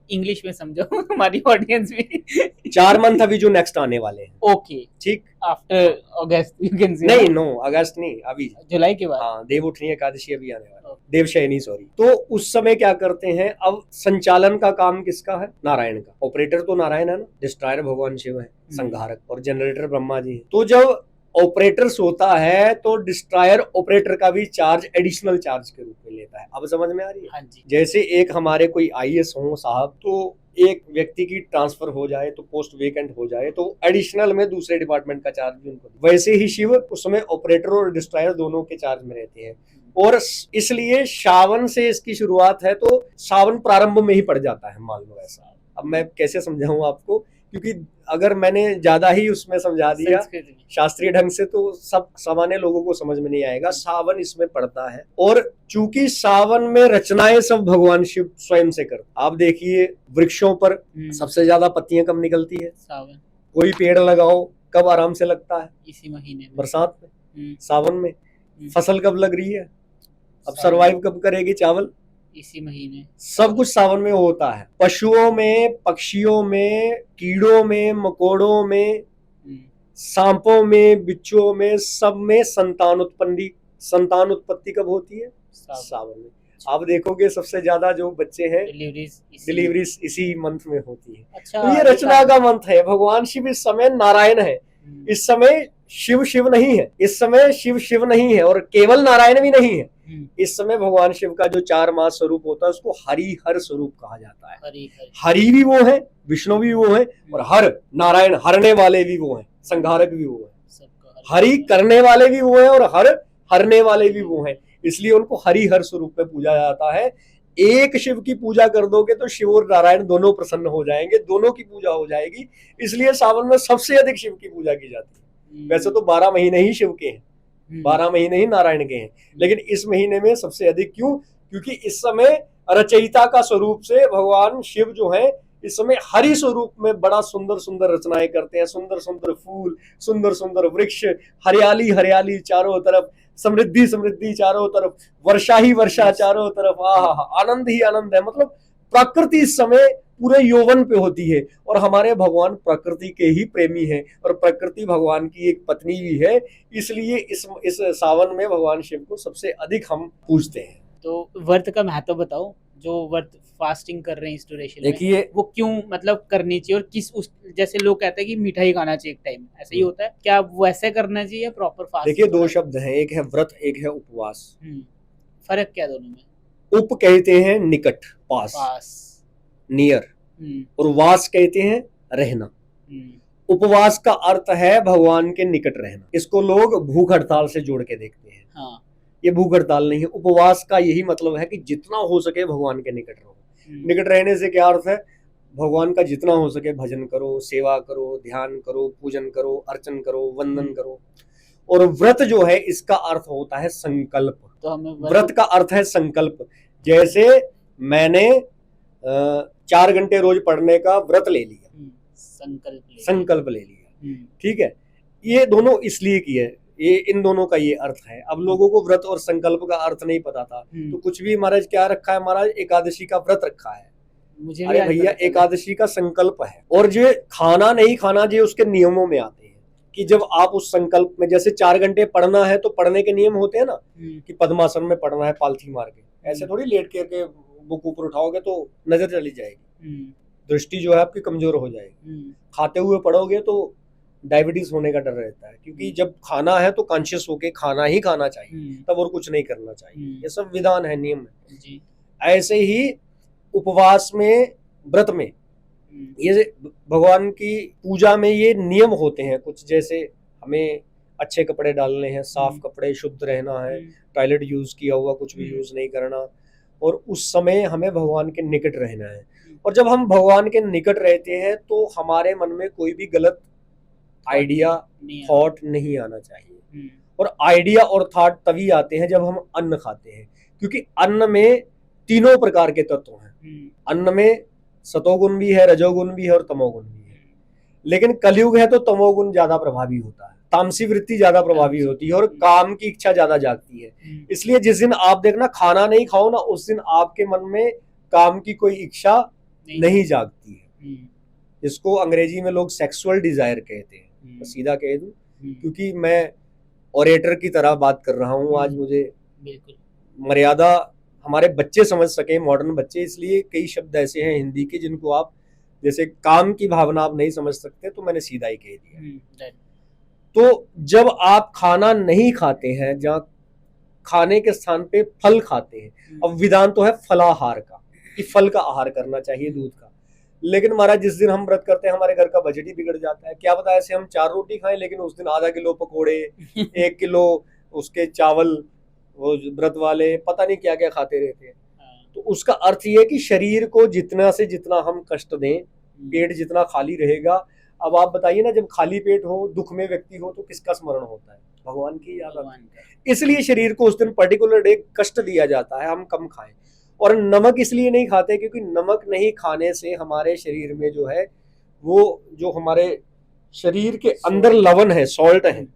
इंग्लिश में समझो हमारी ऑडियंस भी। 4 मंथ अभी जो नेक्स्ट आने वाले हैं। ओके, ठीक, after August you can say. नहीं, नो अगस्त नहीं, अभी जुलाई के बाद। हाँ, देव उठनी एकादशी अभी आने वाला है, देवशयनी सॉरी। तो उस समय क्या करते हैं, अब संचालन का काम किसका है? नारायण का। ऑपरेटर तो नारायण है ना, डिस्ट्रॉयर भगवान शिव है, संहारक, और जनरेटर ब्रह्मा जी है। तो जब ऑपरेटर सोता है तो डिस्ट्रॉयर ऑपरेटर का भी चार्ज एडिशनल चार्ज के रूप में लेता है। अब समझ में आ रही है? हाँ जी। जैसे एक हमारे कोई आईएएस हो साहब, तो एक व्यक्ति की ट्रांसफर हो जाए तो पोस्ट वेकेंट हो जाए तो एडिशनल में दूसरे डिपार्टमेंट का चार्ज भी उनको, वैसे ही शिव उसमें ऑपरेटर और डिस्ट्रॉयर दोनों के चार्ज में रहते हैं। और इसलिए सावन से इसकी शुरुआत है, तो सावन प्रारंभ में ही पड़ जाता है, मान लो ऐसा। अब मैं कैसे समझाऊं आपको, क्योंकि अगर मैंने ज्यादा ही उसमें समझा दिया शास्त्रीय ढंग से तो सब सामान्य लोगों को समझ में नहीं आएगा। सावन इसमें पड़ता है, और चूंकि सावन में रचनाएं सब भगवान शिव स्वयं से करते। आप देखिए, वृक्षों पर सबसे ज्यादा पत्तियां कब निकलती है? सावन। कोई पेड़ लगाओ, कब आराम से लगता है? इसी महीने, बरसात में, सावन में। फसल कब लग रही है? अब सरवाइव कब करेगी चावल? इसी महीने। सब कुछ सावन में होता है। पशुओं में, पक्षियों में, कीड़ों में, मकोड़ों में, सांपों में, बिच्छुओं में, सब में संतान उत्पत्ति कब होती है? सावन में। आप देखोगे सबसे ज्यादा जो बच्चे हैं डिलीवरीज डिलीवरीज इसी मंथ में होती है। अच्छा, तो ये रचना का मंथ है। भगवान शिव इस समय नारायण है, इस समय शिव शिव नहीं है, इस समय शिव शिव नहीं है और केवल नारायण भी नहीं है। इस समय भगवान शिव का जो 4 मास स्वरूप होता है उसको हरि हर स्वरूप कहा जाता है। हरि भी वो है, विष्णु भी वो है और हर नारायण हरने वाले भी वो है, संहारक भी वो है। हरि करने वाले भी वो है और हर हरने वाले भी वो है, इसलिए उनको हरि हर स्वरूप में पूजा जाता है। एक शिव की पूजा कर दोगे तो शिव और नारायण दोनों प्रसन्न हो जाएंगे, दोनों की पूजा हो जाएगी। इसलिए सावन में सबसे अधिक शिव की पूजा की जाती है। वैसे तो 12 महीने ही शिव के हैं, 12 महीने ही नारायण के हैं, लेकिन इस महीने में सबसे अधिक क्यों? क्योंकि इस समय रचयिता का स्वरूप से भगवान शिव जो है इस समय हरि स्वरूप में बड़ा सुंदर सुंदर रचनाएं करते हैं। सुंदर सुंदर फूल, सुंदर सुंदर वृक्ष, हरियाली हरियाली चारों तरफ, समृद्धि समृद्धि चारों तरफ, वर्षा ही वर्षा चारों तरफ। आनंद ही आनंद है। मतलब प्रकृति इस समय पूरे यौवन पे होती है और हमारे भगवान प्रकृति के ही प्रेमी हैं और प्रकृति भगवान की एक पत्नी भी है। इसलिए इस सावन में भगवान शिव को सबसे अधिक हम पूजते हैं। तो व्रत का महत्व बताओ, जो व्रत फास्टिंग कर रहे हैं इस ड्यूरेशन में, देखिए वो क्यों मतलब करनी चाहिए और किस उस जैसे लोग कहते हैं कि मिठाई खाना चाहिए एक टाइम, ऐसा ही होता है क्या? वैसे करना चाहिए प्रॉपर फास्ट? देखिए 2 शब्द हैं, एक है व्रत, एक है उपवास। फर्क क्या दोनों में? उप कहते हैं निकट, पास नियर, और वास कहते हैं रहना। उपवास का अर्थ है भगवान के निकट रहना। इसको लोग भूख हड़ताल से जोड़ के देखते हैं। हाँ। ये भूख हड़ताल नहीं है। उपवास का यही मतलब है कि जितना हो सके भगवान के निकट रहो। निकट रहने से क्या अर्थ है? भगवान का जितना हो सके भजन करो, सेवा करो, ध्यान करो, पूजन करो, अर्चन करो, वंदन करो। और व्रत जो है इसका अर्थ होता है संकल्प। तो हमें व्रत का अर्थ है संकल्प। जैसे मैंने 4 घंटे रोज पढ़ने का व्रत ले लिया, संकल्प ले लिया, ठीक है। ये दोनों इसलिए की है, ये इन दोनों का ये अर्थ है। अब लोगों को व्रत और संकल्प का अर्थ नहीं पता था तो कुछ भी महाराज क्या रखा है, महाराज एकादशी का व्रत रखा है। मुझे अरे भैया एकादशी का संकल्प है। और जो खाना नहीं खाना जो उसके नियमों में आते हैं कि जब आप उस संकल्प में, जैसे 4 घंटे पढ़ना है तो पढ़ने के नियम होते हैं ना कि पद्मासन में पढ़ना है पालथी मार के, ऐसे थोड़ी लेट करके बुक ऊपर उठाओगे तो नजर चली जाएगी, दृष्टि जो है आपकी कमजोर हो जाएगी। खाते हुए पढ़ोगे तो डायबिटीज होने का डर रहता है, क्योंकि जब खाना है तो कॉन्शियस होके खाना ही खाना चाहिए, तब और कुछ नहीं करना चाहिए। ये सब विधान है, नियम है। ऐसे ही उपवास में, व्रत में, ये भगवान की पूजा में ये नियम होते हैं कुछ, जैसे हमें अच्छे कपड़े डालने हैं, साफ कपड़े, शुद्ध रहना है, टॉयलेट यूज किया हुआ कुछ भी यूज नहीं करना, और उस समय हमें भगवान के निकट रहना है। और जब हम भगवान के निकट रहते हैं तो हमारे मन में कोई भी गलत आइडिया, थॉट नहीं आना चाहिए। और आइडिया और थॉट तभी आते हैं जब हम अन्न खाते हैं, क्योंकि अन्न में 3 प्रकार के तत्व हैं। अन्न में सतोगुण भी है, रजोगुण भी है और तमोगुण भी है। लेकिन कलयुग है तो तमोगुण ज्यादा प्रभावी होता है, तामसी वृत्ति ज्यादा प्रभावी होती है और काम की इच्छा ज्यादा जागती है। इसलिए जिस दिन आप देखना खाना नहीं खाओ ना, उस दिन आपके मन में काम की कोई इच्छा नहीं जागती है। इसको अंग्रेजी में लोग सेक्सुअल डिजायर कहते हैं। सीधा कह दूं, क्योंकि मैं ऑरेटर की तरह बात कर रहा हूं आज, मुझे मर्यादा हमारे बच्चे समझ सके, मॉडर्न बच्चे, इसलिए कई शब्द ऐसे हैं हिंदी के जिनको आप, जैसे काम की भावना आप नहीं समझ सकते, तो मैंने सीधा ही कह दिया। तो जब आप खाना नहीं खाते हैं, जहाँ खाने के स्थान पे फल खाते हैं, अब विधान तो है फलाहार का कि फल का आहार करना चाहिए, दूध का। लेकिन महाराज जिस दिन हम व्रत करते हैं हमारे घर का बजट ही बिगड़ जाता है। क्या पता ऐसे हम 4 रोटी खाएं लेकिन उस दिन आधा किलो पकोड़े, 1 किलो उसके चावल, वो व्रत वाले पता नहीं क्या क्या खाते रहते हैं। तो उसका अर्थ ये है कि शरीर को जितना से जितना हम कष्ट दें, पेट जितना खाली रहेगा। अब आप बताइए ना, जब खाली पेट हो, दुख में व्यक्ति हो, तो किसका स्मरण होता है? भगवान की याद आती है। इसलिए शरीर को उस दिन पर्टिकुलर डे कष्ट दिया जाता है, हम कम खाएं। और नमक इसलिए नहीं खाते क्योंकि नमक नहीं खाने से हमारे शरीर में जो है, वो जो हमारे शरीर के अंदर लवण है, सॉल्ट है,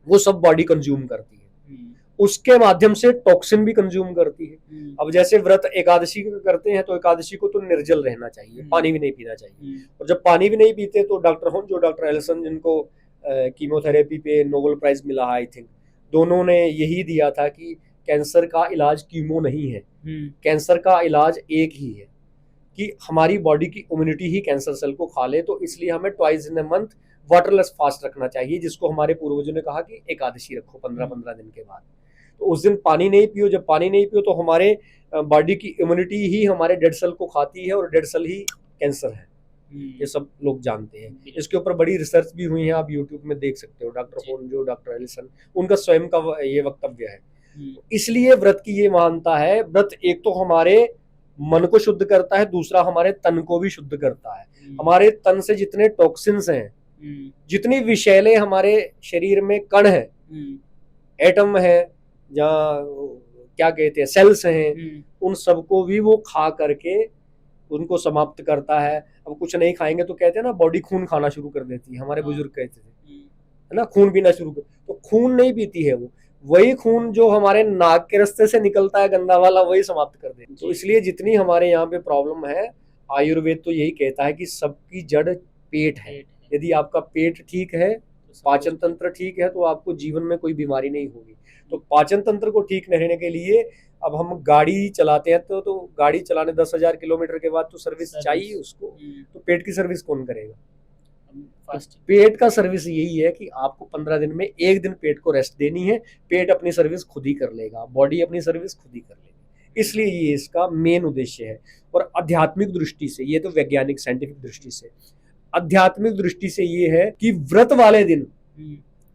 वो सब बॉडी कंज्यूम करती है, उसके माध्यम से टॉक्सिन भी कंज्यूम करती है। अब जैसे व्रत एकादशी करते हैं तो एकादशी को तो निर्जल रहना चाहिए, पानी भी नहीं पीना चाहिए। और जब पानी भी नहीं पीते तो डॉक्टर एलिसन, जिनको कीमोथेरेपी पे नोबेल प्राइज मिला, आई थिंक, दोनों ने यही दिया था कि कैंसर का इलाज कीमो नहीं है, कैंसर का इलाज एक ही है कि हमारी बॉडी की इम्यूनिटी ही कैंसर सेल को खा ले। तो इसलिए हमें twice in a month waterless fast रखना चाहिए, जिसको हमारे पूर्वजों ने कहा कि एकादशी रखो 15-15 दिन के बाद। तो उस दिन पानी नहीं पियो, जब पानी नहीं पियो तो हमारे बॉडी की इम्यूनिटी ही हमारे डेड सेल को खाती है और डेड सेल ही कैंसर है, ये सब लोग जानते हैं। इसके ऊपर बड़ी रिसर्च भी हुई है, आप यूट्यूब में देख सकते हो। डॉक्टर होन्जो, डॉक्टर एलिसन, उनका स्वयं का ये वक्तव्य है। इसलिए व्रत की ये महानता है। व्रत एक तो हमारे मन को शुद्ध करता है, दूसरा हमारे तन को भी शुद्ध करता है। हमारे तन से जितने टॉक्सिन्स हैं, जितनी विषैले हमारे शरीर में कण है, एटम है, जहाँ क्या कहते हैं सेल्स हैं, उन सबको भी वो खा करके उनको समाप्त करता है। अब कुछ नहीं खाएंगे तो कहते हैं ना बॉडी खून खाना शुरू कर देती है, हमारे बुजुर्ग कहते थे, है ना, खून पीना शुरू कर। तो खून नहीं पीती है वो, वही खून जो हमारे नाक के रास्ते से निकलता है गंदा वाला, वही समाप्त कर देती है। तो इसलिए जितनी हमारे यहाँ पे प्रॉब्लम है, आयुर्वेद तो यही कहता है कि सबकी जड़ पेट है। यदि आपका पेट ठीक है, पाचन तंत्र ठीक है, तो आपको जीवन में कोई बीमारी नहीं होगी। तो पाचन तंत्र को ठीक रहने के लिए अब हम गाड़ी चलाते हैं तो गाड़ी चलाने 10,000 किलोमीटर के बाद तो सर्विस चाहिए उसको। तो पेट की सर्विस कौन करेगा? पेट का सर्विस यही है कि आपको 15 दिन में एक दिन पेट को रेस्ट देनी है। पेट अपनी सर्विस खुद ही कर लेगा, बॉडी अपनी सर्विस खुद ही कर लेगी। इसलिए ये इसका मेन उद्देश्य है। और आध्यात्मिक दृष्टि से, ये तो वैज्ञानिक साइंटिफिक दृष्टि से, आध्यात्मिक दृष्टि से ये है कि व्रत वाले दिन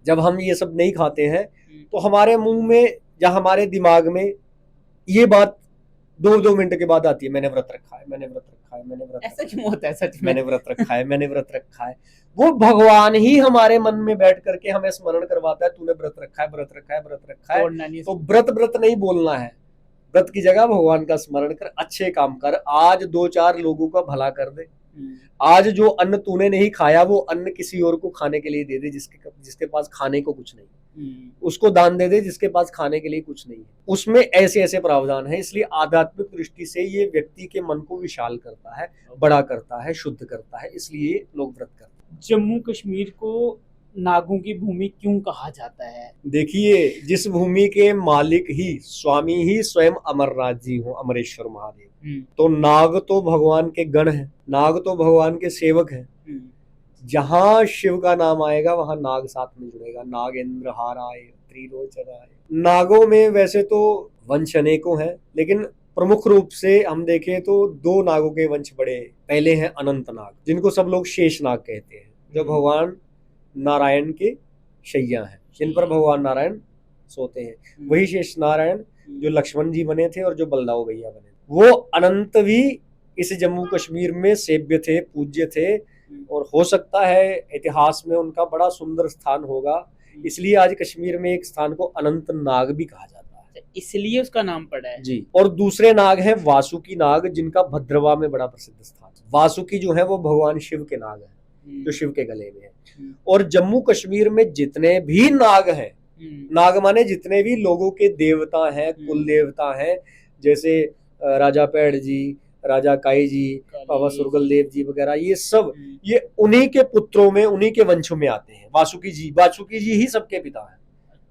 जब हम ये सब नहीं खाते हैं तो हमारे मुंह में या हमारे दिमाग में ये बात 2-2 मिनट के बाद आती है, मैंने व्रत रखा है, मैंने व्रत रखा है, मैंने व्रत। ऐसा क्यों होता है सच में? मैंने व्रत रखा है, मैंने व्रत रखा है। वो भगवान ही हमारे मन में बैठ करके हमें स्मरण करवाता है, तूने व्रत रखा है, व्रत रखा है, व्रत रखा है। तो व्रत नहीं बोलना है, व्रत की जगह भगवान का स्मरण कर, अच्छे काम कर। आज 2-4 लोगों का भला कर दे। आज जो अन्न तूने नहीं खाया वो अन्न किसी और को खाने के लिए दे दे, जिसके पास खाने को कुछ नहीं, उसको दान दे दे जिसके पास खाने के लिए कुछ नहीं है। उसमें ऐसे ऐसे प्रावधान है। इसलिए आध्यात्मिक दृष्टि से ये व्यक्ति के मन को विशाल करता है, बड़ा करता है, शुद्ध करता है। इसलिए लोग व्रत करते हैं। जम्मू कश्मीर को नागों की भूमि क्यों कहा जाता है? देखिए, जिस भूमि के मालिक ही स्वामी ही स्वयं अमरनाथ जी हो, अमरेश्वर महादेव, तो नाग तो भगवान के गण है, नाग तो भगवान के सेवक है। जहां शिव का नाम आएगा वहां नाग साथ में जुड़ेगा। नागेंद्र हाराय त्रिलोचनाय। नागों में वैसे तो वंश अनेकों हैं, लेकिन प्रमुख रूप से हम देखें तो 2 नागों के वंश बड़े। पहले हैं अनंत नाग, जिनको सब लोग शेष नाग कहते हैं, जो भगवान नारायण के शैया हैं, जिन पर भगवान नारायण सोते हैं। वही शेष नारायण जो लक्ष्मण जी बने थे और जो बलदाऊ भैया बने थे। वो अनंत भी इस जम्मू कश्मीर में सेव्य थे, पूज्य थे, और हो सकता है इतिहास में उनका बड़ा सुंदर स्थान होगा। इसलिए आज कश्मीर में एक स्थान को अनंत नाग भी कहा जाता है, इसलिए उसका नाम पड़ा है जी। और दूसरे नाग हैं वासुकी नाग, जिनका भद्रवा में बड़ा प्रसिद्ध स्थान। वासुकी जो है वो भगवान शिव के नाग हैं, जो शिव के गले में है। और जम्मू कश्मीर में जितने भी नाग हैं, नाग माने जितने भी लोगों के देवता हैं, कुल देवता हैं, जैसे राजा पेड़ जी, राजा काई जी, बाबा सुरगल देव जी वगैरह, ये सब ये उन्हीं के पुत्रों में, उन्हीं के वंशों में आते हैं। वासुकी जी ही सबके पिता हैं,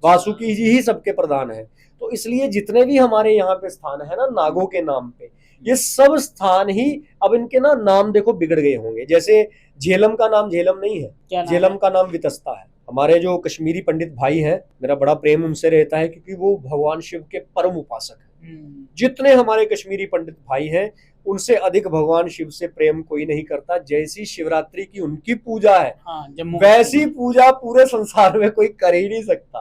वासुकी जी ही सबके प्रधान हैं। तो इसलिए जितने भी हमारे यहाँ पे स्थान है ना नागों के नाम पे, ये सब स्थान ही अब इनके ना नाम देखो बिगड़ गए होंगे। जैसे झेलम का नाम झेलम नहीं है, झेलम का नाम वितस्ता है। हमारे जो कश्मीरी पंडित भाई हैं, मेरा बड़ा प्रेम उनसे रहता है, क्योंकि वो भगवान शिव के परम उपासक हैं। जितने हमारे कश्मीरी पंडित भाई हैं, उनसे अधिक भगवान शिव से प्रेम कोई नहीं करता। जैसी शिवरात्रि की उनकी पूजा है, वैसी पूजा पूरे संसार में कोई कर ही नहीं सकता।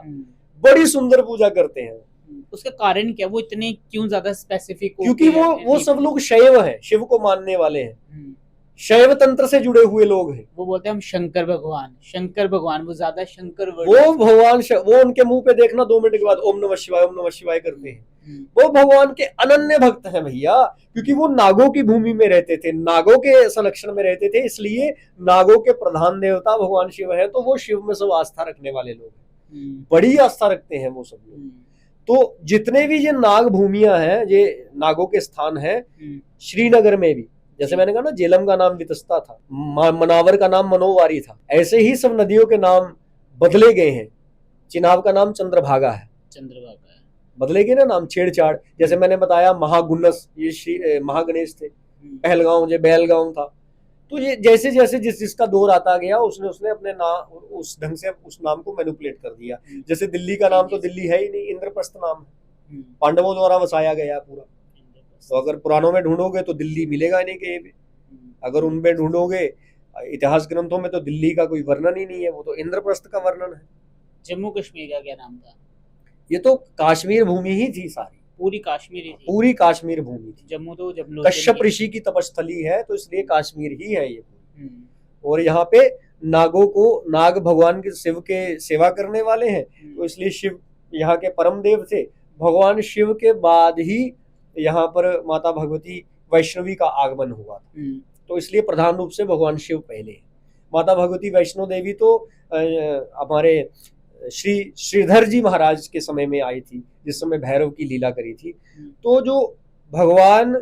बड़ी सुंदर पूजा करते हैं। उसका कारण क्या, वो इतने क्यों ज्यादा स्पेसिफिक? क्योंकि वो सब लोग शैव हैं, शिव को मानने वाले हैं, शैव तंत्र से जुड़े हुए लोग हैं। वो बोलते हैं हम शंकर भगवान, वो ज्यादा शंकर वो भगवान, वो उनके मुंह पे देखना 2 मिनट के बाद ओम नमः शिवाय करते हैं। वो भगवान के अनन्य भक्त हैं भैया, क्योंकि वो नागों की भूमि में रहते थे, नागों के संरक्षण में रहते थे। इसलिए नागों के प्रधान देवता भगवान शिव है, तो वो शिव में सब आस्था रखने वाले लोग हैं, बड़ी आस्था रखते हैं वो सब लोग। तो जितने भी ये नाग भूमियां हैं, ये नागों के स्थान है। श्रीनगर में भी, जैसे मैंने कहा ना, झेलम का नाम वितस्ता था, मनावर का नाम मनोवारी था, ऐसे ही सब नदियों के नाम बदले गए हैं। चिनाब का नाम चंद्रभागा है, बदलेगी ना नाम, छेड़छाड़। जैसे मैंने बताया महागुनस, ये श्री महागणेश थे। पहलगांव जो बैलगांव था। तो ये जैसे जैसे जिस जिसका दौर आता गया उसने उसने अपने नाम उस ढंग से उस नाम को मैनिपुलेट कर दिया। जैसे दिल्ली का नाम तो दिल्ली है ही नहीं, इंद्रप्रस्थ नाम है, पांडवों द्वारा बसाया गया पूरा। तो अगर पुराणों में ढूंढोगे तो दिल्ली मिलेगा नहीं कहीं पे। अगर उनमें ढूंढोगे इतिहास ग्रंथों में तो दिल्ली का कोई वर्णन ही नहीं है, वो तो इंद्रप्रस्थ का वर्णन है। जम्मू कश्मीर का क्या नाम था? ये तो कश्मीर भूमि ही थी सारी, पूरी कश्मीर ही थी। पूरी कश्मीर भूमि थी। जम्मू तो जब कश्यप ऋषि की तपस्थली है तो इसलिए कश्मीर ही है ये। और यहाँ पे नागों को, नाग भगवान के शिव के सेवा करने वाले हैं, तो इसलिए शिव यहाँ के परम देव थे। भगवान शिव के बाद ही यहाँ पर माता भगवती वैष्णवी का आगमन हुआ था, तो इसलिए प्रधान रूप से भगवान शिव पहले। माता भगवती वैष्णो देवी तो हमारे श्रीधर जी महाराज के समय में आई थी, जिस समय भैरव की लीला करी थी। तो जो भगवान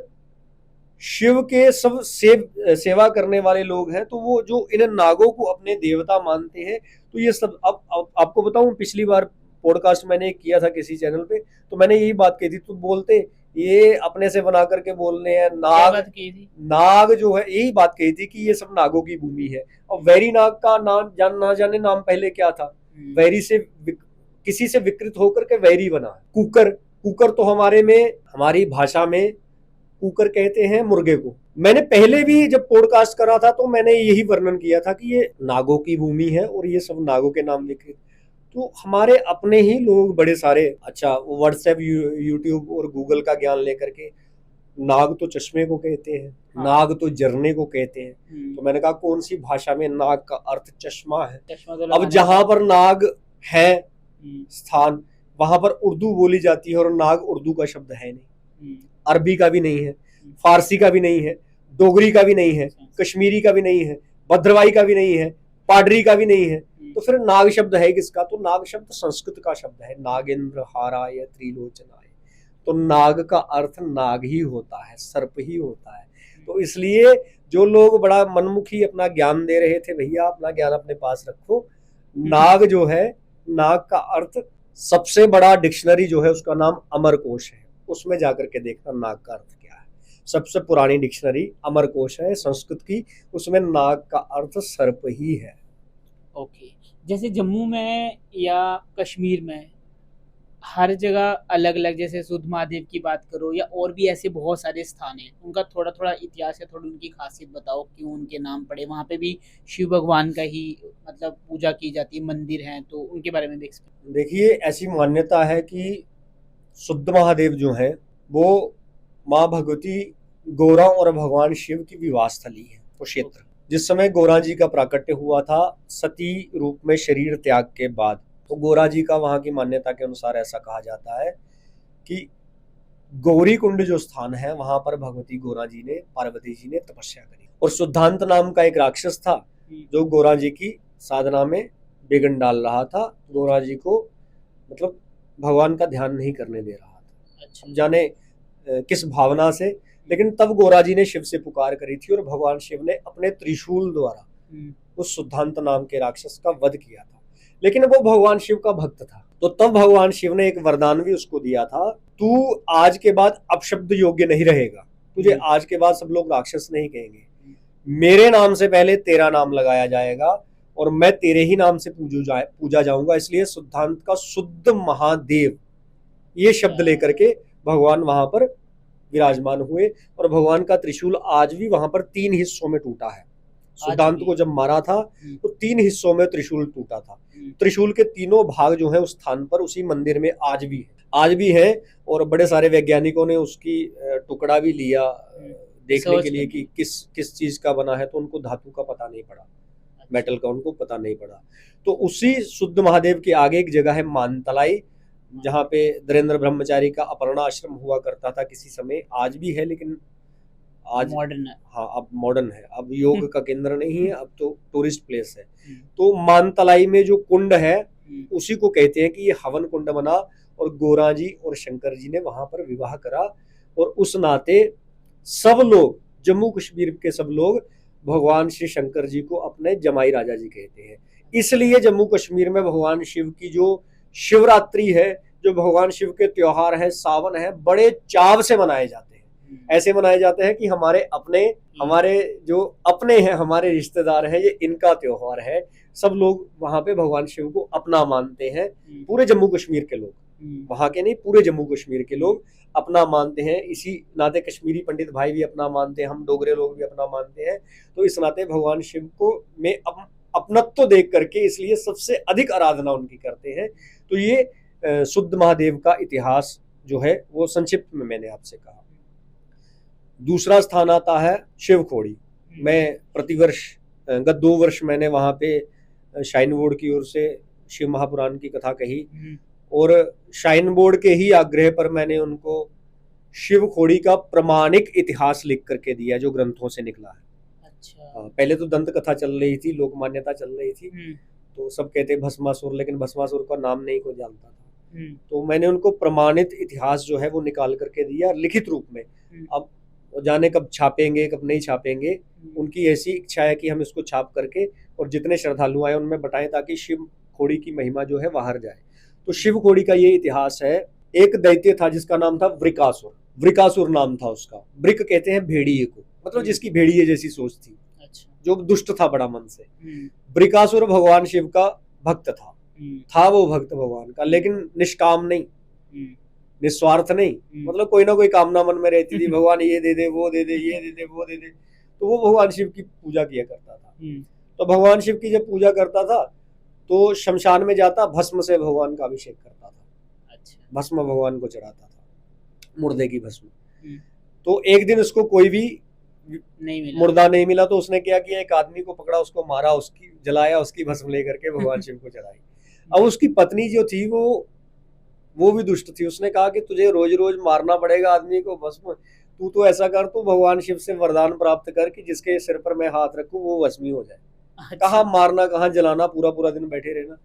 शिव के सब सेवा करने वाले लोग हैं, तो वो जो इन नागों को अपने देवता मानते हैं, तो ये सब अब आपको बताऊं, पिछली बार पॉडकास्ट मैंने किया था किसी चैनल पे, तो मैंने यही बात कही थी। तो बोलते ये अपने से बना करके बोल रहे हैं नाग जो है, यही बात कही थी कि ये सब नागों की भूमि है। और वैरी नाग का नाम ना जाने नाम पहले क्या था, वैरी से किसी से विकृत होकर के वैरी बना। कुकर तो हमारी भाषा में कुकर कहते हैं मुर्गे को। मैंने पहले भी जब पॉडकास्ट करा था तो मैंने यही वर्णन किया था कि ये नागों की भूमि है और ये सब नागों के नाम विकृत। तो हमारे अपने ही लोग बड़े सारे, अच्छा व्हाट्सएप यूट्यूब और गूगल का ज्ञान लेकर के नाग तो चश्मे को कहते हैं, नाग तो झरने को कहते हैं। तो मैंने कहा कौन सी भाषा में नाग का अर्थ चश्मा है। अब जहां पर नाग है स्थान, वहां पर उर्दू बोली जाती है और नाग उर्दू का शब्द है नहीं, अरबी का भी नहीं है, फारसी का भी नहीं है, डोगरी का भी नहीं है, कश्मीरी का भी नहीं है, भद्रवाही का भी नहीं है, पाडरी का भी नहीं है। तो फिर नाग शब्द है किसका? तो नाग शब्द संस्कृत का शब्द है, नागेंद्र हाराय त्रिलोचनाय। तो नाग का अर्थ नाग ही होता है, सर्प ही होता है। तो इसलिए जो लोग बड़ा मनमुखी अपना ज्ञान दे रहे थे, भैया अपना ज्ञान अपने पास रखो। नाग जो है, नाग का अर्थ सबसे बड़ा डिक्शनरी जो है उसका नाम अमरकोश है, उसमें जाकर के देखना नाग का अर्थ क्या है। सबसे पुरानी डिक्शनरी अमरकोश है संस्कृत की, उसमें नाग का अर्थ सर्प ही है। ओके। जैसे जम्मू में या कश्मीर में हर जगह अलग अलग, जैसे सुध महादेव की बात करो या और भी ऐसे बहुत सारे स्थान हैं, उनका थोड़ा थोड़ा इतिहास या थोड़ी उनकी खासियत बताओ, क्यों उनके नाम पड़े। वहाँ पे भी शिव भगवान का ही मतलब पूजा की जाती है, मंदिर हैं, तो उनके बारे में देखिए ऐसी मान्यता है कि शुद्ध महादेव जो है वो माँ भगवती गौरा और भगवान शिव की विवाह स्थली है वो क्षेत्र। जिस समय गौरा जी का प्राकट्य हुआ था सती रूप में शरीर त्याग के बाद, तो गौरा जी का वहां की मान्यता के अनुसार ऐसा कहा जाता है कि गौरी कुंड जो स्थान है वहां पर भगवती गौरा जी ने, पार्वती जी ने तपस्या करी। और शुद्धांत नाम का एक राक्षस था जो गौरा जी की साधना में विघ्न डाल रहा था। गौरा जी को मतलब भगवान का ध्यान नहीं करने दे रहा था, अच्छा। जाने किस भावना से, लेकिन तब गौरा जी ने शिव से पुकार करी थी और भगवान शिव ने अपने त्रिशूल द्वारा उस शुद्धांत नाम के राक्षस का वध किया था। लेकिन वो भगवान शिव का भक्त था, तो तब भगवान शिव ने एक वरदान भी उसको दिया था, तू आज के बाद अपशब्द योग्य नहीं रहेगा, तुझे आज के बाद सब लोग राक्षस नहीं कहेंगे, मेरे नाम से पहले तेरा नाम लगाया जाएगा और मैं तेरे ही नाम से पूजा जाऊंगा। इसलिए शुद्धांत का शुद्ध महादेव ये शब्द लेकर के भगवान वहां पर विराजमान हुए। और भगवान का त्रिशूल आज भी वहां पर 3 हिस्सों में टूटा है। शुद्धांत को जब मारा था तो 3 हिस्सों में त्रिशूल टूटा था। त्रिशूल के तीनों भाग जो है उस स्थान पर, उसी मंदिर में आज भी है। और बड़े सारे वैज्ञानिकों ने उसकी टुकड़ा भी लिया देखने के लिए कि किस चीज का बना है, तो उनको धातु का पता नहीं पड़ा, मेटल का उनको पता नहीं पड़ा। तो उसी शुद्ध महादेव के आगे एक जगह है मानतलाई, जहाँ पे धीरेन्द्र ब्रह्मचारी का अपर्णा आश्रम हुआ करता था किसी समय, आज भी है लेकिन आज मॉडर्न है। हाँ, अब मॉडर्न है, अब योग का केंद्र नहीं है, अब तो टूरिस्ट प्लेस है। तो मानतलाई में जो कुंड है उसी को कहते हैं कि ये हवन कुंड बना और गौरा जी और शंकर जी ने वहां पर विवाह करा। और उस नाते सब लोग, जम्मू कश्मीर के सब लोग भगवान श्री शंकर जी को अपने जमाई राजा जी कहते हैं। इसलिए जम्मू कश्मीर में भगवान शिव की जो शिवरात्रि है जो भगवान शिव के त्योहार है, सावन है, बड़े चाव से मनाए जाते हैं। ऐसे मनाए जाते हैं कि हमारे जो अपने हैं, हमारे रिश्तेदार हैं, ये इनका त्योहार है। सब लोग वहां पे भगवान शिव को अपना मानते हैं। पूरे जम्मू कश्मीर के लोग, वहां के नहीं, पूरे जम्मू कश्मीर के लोग अपना मानते हैं। इसी नाते कश्मीरी पंडित भाई भी अपना मानते हैं, हम डोगरे लोग भी अपना मानते हैं। तो इस नाते भगवान शिव को में अपनत्व देख करके इसलिए सबसे अधिक आराधना उनकी करते हैं। तो ये शुद्ध महादेव का इतिहास जो है वो संक्षिप्त में मैंने आपसे कहा। दूसरा स्थान आता है शिव खोड़ी। मैं प्रतिवर्ष गत 2 वर्ष मैंने वहां पे शाइन बोर्ड की ओर से शिव महापुराण की कथा कही, और शाइन बोर्ड के ही आग्रह पर मैंने उनको शिव खोड़ी का प्रमाणिक इतिहास लिख करके दिया जो ग्रंथों से निकला है। अच्छा। पहले तो दंत कथा चल रही थी, लोक मान्यता चल रही थी, तो सब कहते भस्मासुर, लेकिन भस्मासुर का नाम नहीं कोई जानता था। तो मैंने उनको प्रमाणित इतिहास जो है वो निकाल करके दिया लिखित रूप में। अब जाने कब छापेंगे कब नहीं छापेंगे, उनकी ऐसी इच्छा है कि हम इसको छाप करके और जितने श्रद्धालु आए उनमें बटाएं ताकि शिव खोड़ी की महिमा जो है बाहर जाए। तो शिव खोड़ी का ये इतिहास है। एक दैत्य था जिसका नाम था वृकासुर, वृकासुर नाम था उसका। वृक कहते हैं भेड़िए को, मतलब जिसकी भेड़िए जैसी सोच थी। अच्छा। जो दुष्ट था बड़ा मन से। वृकासुर भगवान शिव का भक्त था वो भक्त भगवान का, लेकिन निष्काम नहीं, निस्वार्थ नहीं, मतलब कोई ना कोई कामना मन में रहती थी, भगवान ये दे दे, वो दे दे, ये दे दे, वो दे दे। तो वो भगवान शिव की पूजा किया करता था। तो भगवान शिव की जब पूजा करता था तो शमशान में जाता, भस्म से भगवान का अभिषेक करता था। अच्छा। भस्म भगवान को चढ़ाता था, मुर्दे की भस्म। तो एक दिन उसको कोई भी मुर्दा नहीं मिला, तो उसने क्या किया, एक आदमी को पकड़ा, उसको मारा, उसकी जलाया, उसकी भस्म लेकर के भगवान शिव को चढ़ाई। अब उसकी पत्नी जो थी वो भी दुष्ट थी। उसने कहा कि तुझे रोज रोज मारना पड़ेगा आदमी को भस्म, तू तो ऐसा कर, तू भगवान शिव से वरदान प्राप्त कर कि जिसके सिर पर मैं हाथ रखूं वो भस्मी हो जाए। अच्छा। कहाँ मारना, कहाँ जलाना, पूरा पूरा दिन बैठे रहना।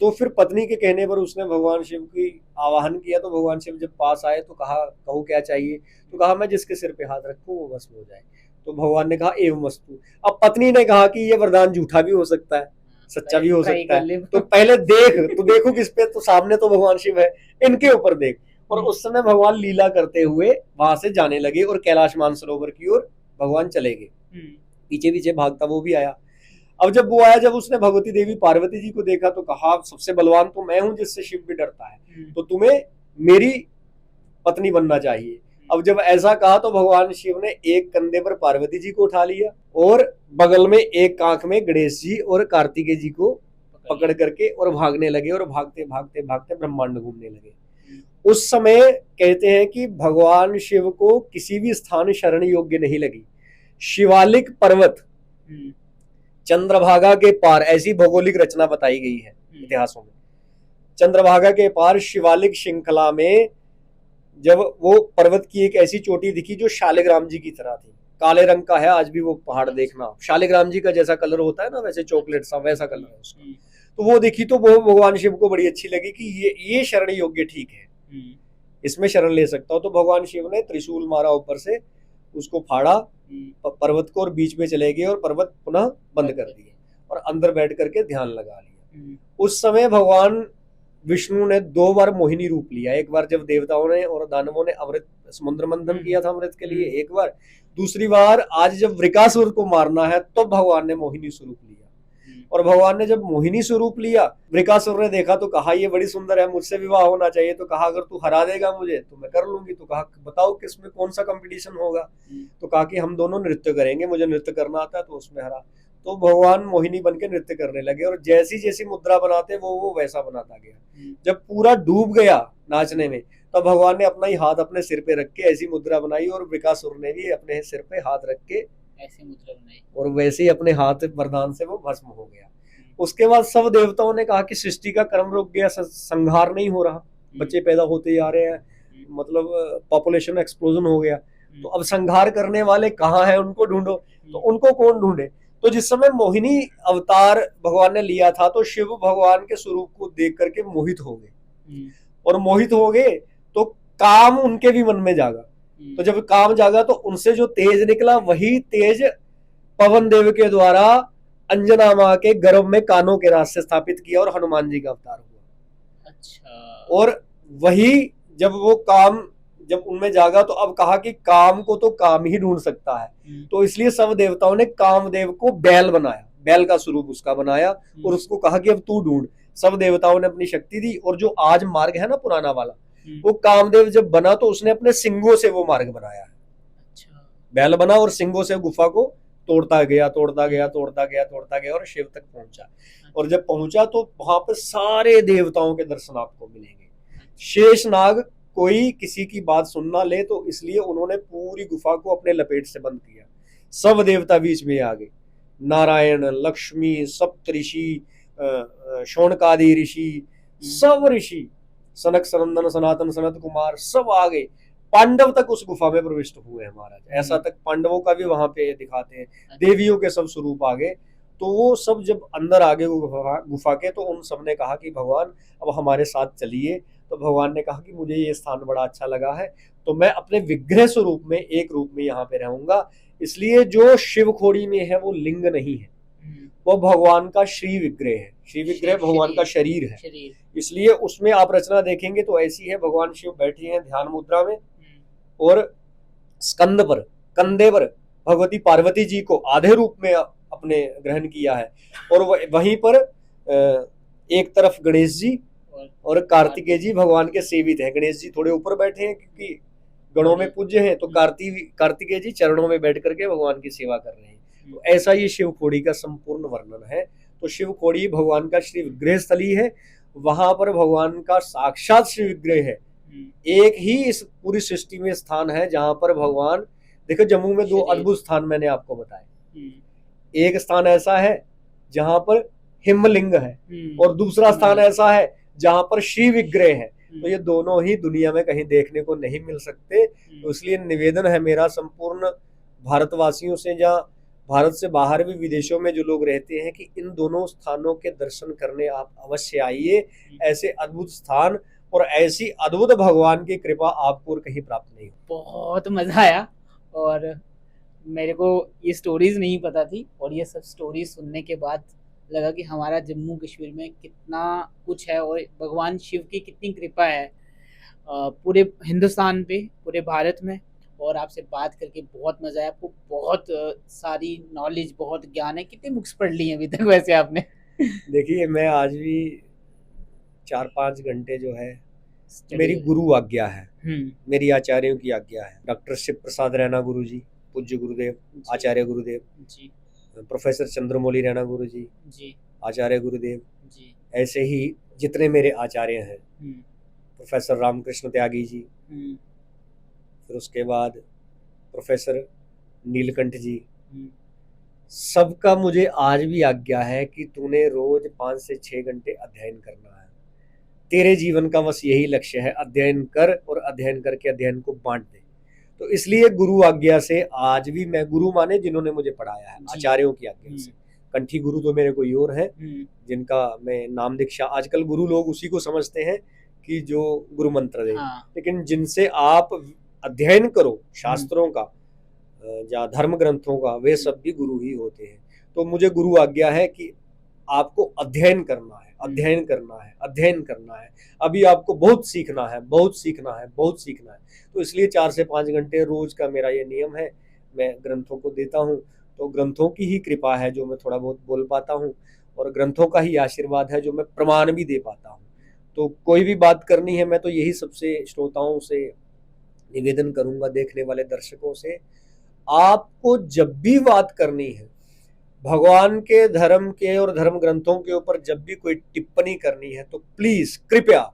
तो फिर पत्नी के कहने पर उसने भगवान शिव की आवाहन किया। तो भगवान शिव जब पास आए तो कहा, कहो क्या चाहिए? तो कहा मैं जिसके सिर पे हाथ रखूं वो भस्म हो जाए। तो भगवान ने कहा एवं मस्तु। अब पत्नी ने कहा कि ये वरदान झूठा भी हो सकता है, सच्चा भी हो सकता है, तो पहले देखो किस पे, तो सामने तो भगवान शिव है, इनके ऊपर देख। और उस समय भगवान लीला करते हुए वहां से जाने लगे और कैलाश मानसरोवर की ओर भगवान चले गए। पीछे पीछे भागता वो भी आया। अब जब वो आया, जब उसने भगवती देवी पार्वती जी को देखा तो कहा सबसे बलवान तो मैं हूं जिससे शिव भी डरता है, तो तुम्हें मेरी पत्नी बनना चाहिए। अब जब ऐसा कहा तो भगवान शिव ने एक कंधे पर पार्वती जी को उठा लिया और बगल में एक कांख में गणेश जी और कार्तिकेय जी को पकड़ करके और भागने लगे, और भागते भागते भागते ब्रह्मांड घूमने लगे। उस समय कहते हैं कि भगवान शिव को किसी भी स्थान शरण योग्य नहीं लगी। शिवालिक पर्वत, चंद्रभागा के पार, ऐसी भौगोलिक रचना बताई गई है इतिहासों में। चंद्रभागा के पार शिवालिक श्रृंखला में जब वो पर्वत की एक ऐसी चोटी दिखी जो शालिग्राम जी की तरह थी, काले रंग का है, आज भी वो पहाड़ देखना, शालिग्राम जी का जैसा कलर होता है ना, वैसे चॉकलेट सा वैसा कलर है उसका। तो वो दिखी तो वो भगवान शिव को बड़ी अच्छी लगी कि ये शरण योग्य ठीक है, इसमें शरण ले सकता हो। तो भगवान शिव ने त्रिशूल मारा ऊपर से, उसको फाड़ा पर्वत को, और बीच में चले गए और पर्वत पुनः बंद कर दिए और अंदर बैठ करके ध्यान लगा लिया। उस समय भगवान विष्णु ने 2 बार मोहिनी रूप लिया। एक बार जब देवताओं ने और दानवों ने अमृत समुद्र मंथन किया था अमृत के लिए, एक बार। दूसरी बार आज जब वृकासुर को मारना है तो भगवान ने मोहिनी स्वरूप लिया। और भगवान ने जब मोहिनी स्वरूप लिया, वृकासुर ने देखा तो कहा ये बड़ी सुंदर है, मुझसे विवाह होना चाहिए। तो कहा अगर तू हरा देगा मुझे तो मैं कर लूंगी। तो कहा बताओ किसमें कौन सा कंपटीशन होगा? तो कहा कि हम दोनों नृत्य करेंगे, मुझे नृत्य करना आता है। तो उसमें हरा। तो भगवान मोहिनी बन के नृत्य करने लगे, और जैसी जैसी मुद्रा बनाते वो वैसा बनाता गया। जब पूरा डूब गया नाचने में, तब भगवान ने अपना ही हाथ अपने सिर पे रख के ऐसी मुद्रा बनाई, और वृकासुर ने भी अपने सिर पे हाथ रख के ऐसी मुद्रा बनाई, और वैसे ही अपने हाथ वरदान से वो भस्म हो गया। उसके बाद सब देवताओं ने कहा कि सृष्टि का क्रम रुक गया, संहार नहीं हो रहा, बच्चे पैदा होते जा रहे हैं, मतलब पॉपुलेशन एक्सप्लोजन हो गया। तो अब संहार करने वाले कहाँ हैं, उनको ढूंढो। तो उनको कौन ढूंढे? तो जिस समय मोहिनी अवतार भगवान ने लिया था, तो शिव भगवान के स्वरूप को देख करके मोहित हो गए, और मोहित हो गए तो काम उनके भी मन में जागा। तो जब काम जागा तो उनसे जो तेज निकला, वही तेज पवन देव के द्वारा अंजना माँ के गर्भ में कानों के रास्ते स्थापित किया और हनुमान जी का अवतार हुआ। अच्छा। और वही जब वो काम जब उनमें जागा तो अब कहा कि काम को तो काम ही ढूंढ सकता है, तो इसलिए सब देवताओं ने कामदेव को बैल बनाया, बैल का स्वरूप उसका बनाया और उसको कहा कि अब तू ढूंढ। सब देवताओं ने अपनी शक्ति दी और जो आज मार्ग है ना पुराना वाला, वो कामदेव जब बना तो उसने अपने सिंगों से वो मार्ग बनाया है। अच्छा। बैल बना और सिंगों से गुफा को तोड़ता गया तोड़ता गया तोड़ता गया तोड़ता गया और शिव तक पहुंचा। और जब पहुंचा तो वहां पर सारे देवताओं के दर्शन आपको मिलेंगे। शेष नाग कोई किसी की बात सुन ना ले, तो इसलिए उन्होंने पूरी गुफा को अपने लपेट से बंद किया। सब देवता बीच में आ गए, नारायण, लक्ष्मी, सप्तऋषि, शौनकादि ऋषि, सब ऋषि, सनक सनंदन सनातन सनत कुमार सब आ गए। पांडव तक उस गुफा में प्रविष्ट हुए हैं महाराज। ऐसा तक पांडवों का भी वहां पे दिखाते हैं, देवियों के सब स्वरूप आ गए। तो वो सब जब अंदर आ गए गुफा के, तो उन सब ने कहा कि भगवान अब हमारे साथ चलिए। तो भगवान ने कहा कि मुझे ये स्थान बड़ा अच्छा लगा है, तो मैं अपने विग्रह स्वरूप में एक रूप में यहाँ पे रहूंगा। इसलिए जो शिव खोड़ी में है वो लिंग नहीं है, वो भगवान का श्री विग्रह है। श्री विग्रह भगवान का शरीर है, इसलिए उसमें आप रचना देखेंगे तो ऐसी है, भगवान शिव बैठे हैं ध्यान मुद्रा में और स्कंद पर, कंधे पर भगवती पार्वती जी को आधे रूप में अपने ग्रहण किया है। और वहीं पर एक तरफ गणेश जी और कार्तिकेय जी भगवान के सेवित हैं। गणेश जी थोड़े ऊपर बैठे हैं क्योंकि गणों में पूज्य हैं, तो कार्तिकेय जी चरणों में बैठ करके भगवान की सेवा कर रहे हैं। तो ऐसा ये शिव खोड़ी का संपूर्ण वर्णन है। तो शिव खोड़ी भगवान का श्री विग्रह स्थली है, वहां पर भगवान का साक्षात श्री विग्रह है। एक ही इस पूरी सृष्टि में स्थान है जहां पर भगवान, देखो जम्मू में दो अद्भुत स्थान मैंने आपको बताए। एक स्थान ऐसा है जहां पर हिमलिंग है और दूसरा स्थान ऐसा है जहां पर श्री विग्रह है। तो ये दोनों ही दुनिया में कहीं देखने को नहीं मिल सकते। तो इसलिए निवेदन है मेरा संपूर्ण भारतवासियों से, या भारत से बाहर भी विदेशों में जो लोग रहते हैं, कि इन दोनों स्थानों के दर्शन करने आप अवश्य आइए। ऐसे अद्भुत स्थान और ऐसी अद्भुत भगवान की कृपा आपको और कहीं प्राप्त नहीं हो। बहुत मजा आया और मेरे को ये स्टोरीज नहीं पता थी, और ये सब स्टोरीज सुनने के बाद लगा कि हमारा जम्मू कश्मीर में कितना कुछ है और भगवान शिव की कितनी कृपा है पूरे हिंदुस्तान पे, पूरे भारत में। और आपसे बात करके बहुत मजा आया। आपको बहुत सारी नॉलेज, बहुत ज्ञान है। कितने बुक्स पढ़ ली हैं अभी तक वैसे आपने? देखिए मैं आज भी 4-5 घंटे जो है मेरी गुरु आज्ञा है, मेरी आचार्यों की आज्ञा है। डॉक्टर शिव प्रसाद रैना गुरु जी, पूज्य गुरुदेव, आचार्य गुरुदेव जी, प्रोफेसर चंद्रमौली रैना गुरु जी, आचार्य गुरुदेव जी, ऐसे ही जितने मेरे आचार्य हैं, प्रोफेसर रामकृष्ण त्यागी जी, फिर उसके बाद प्रोफेसर नीलकंठ जी, सबका मुझे आज भी आज्ञा है कि तूने रोज 5 से 6 घंटे अध्ययन करना है। तेरे जीवन का बस यही लक्ष्य है, अध्ययन कर और अध्ययन करके अध्ययन को बांट दे। तो इसलिए गुरु आज्ञा से आज भी मैं, गुरु माने जिन्होंने मुझे पढ़ाया है, आचार्यों की आज्ञा से। कंठी गुरु तो मेरे कोई और है जिनका मैं नाम दीक्षा, आजकल गुरु लोग उसी को समझते हैं कि जो गुरु मंत्र दे, लेकिन जिनसे आप अध्ययन करो शास्त्रों का या धर्म ग्रंथों का, वे सब भी गुरु ही होते हैं। तो मुझे गुरु आज्ञा है कि आपको अध्ययन करना है, अध्ययन करना है, अध्ययन करना है। अभी आपको बहुत सीखना है, बहुत सीखना है, बहुत सीखना है। तो इसलिए 4 से 5 घंटे रोज का मेरा ये नियम है। मैं ग्रंथों को देता हूँ, तो ग्रंथों की ही कृपा है जो मैं थोड़ा बहुत बोल पाता हूँ, और ग्रंथों का ही आशीर्वाद है जो मैं प्रमाण भी दे पाता हूँ। तो कोई भी बात करनी है, मैं तो यही सबसे श्रोताओं से निवेदन करूंगा, देखने वाले दर्शकों से, आपको जब भी बात करनी है भगवान के, धर्म के और धर्म ग्रंथों के ऊपर जब भी कोई टिप्पणी करनी है, तो प्लीज कृपया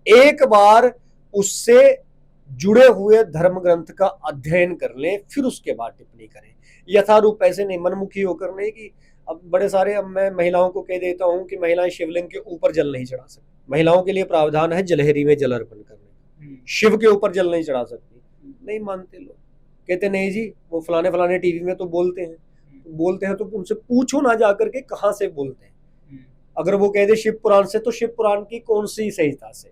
एक बार उससे जुड़े हुए धर्म ग्रंथ का अध्ययन कर लें, फिर उसके बाद टिप्पणी करें। यथारूप ऐसे नहीं मनमुखी होकर नहीं कि अब बड़े सारे, अब मैं महिलाओं को कह देता हूं कि महिलाएं शिवलिंग के ऊपर जल नहीं चढ़ा सकती। महिलाओं के लिए प्रावधान है जलहरी में जल अर्पण करने, शिव के ऊपर जल नहीं चढ़ा सकती। नहीं मानते लोग, कहते नहीं जी वो फलाने फलाने टीवी में तो बोलते हैं तो उनसे पूछो ना जाकर के कहां से बोलते हैं। अगर वो कह दे शिव पुराण से, तो शिव पुराण की कौन सी संहिता से,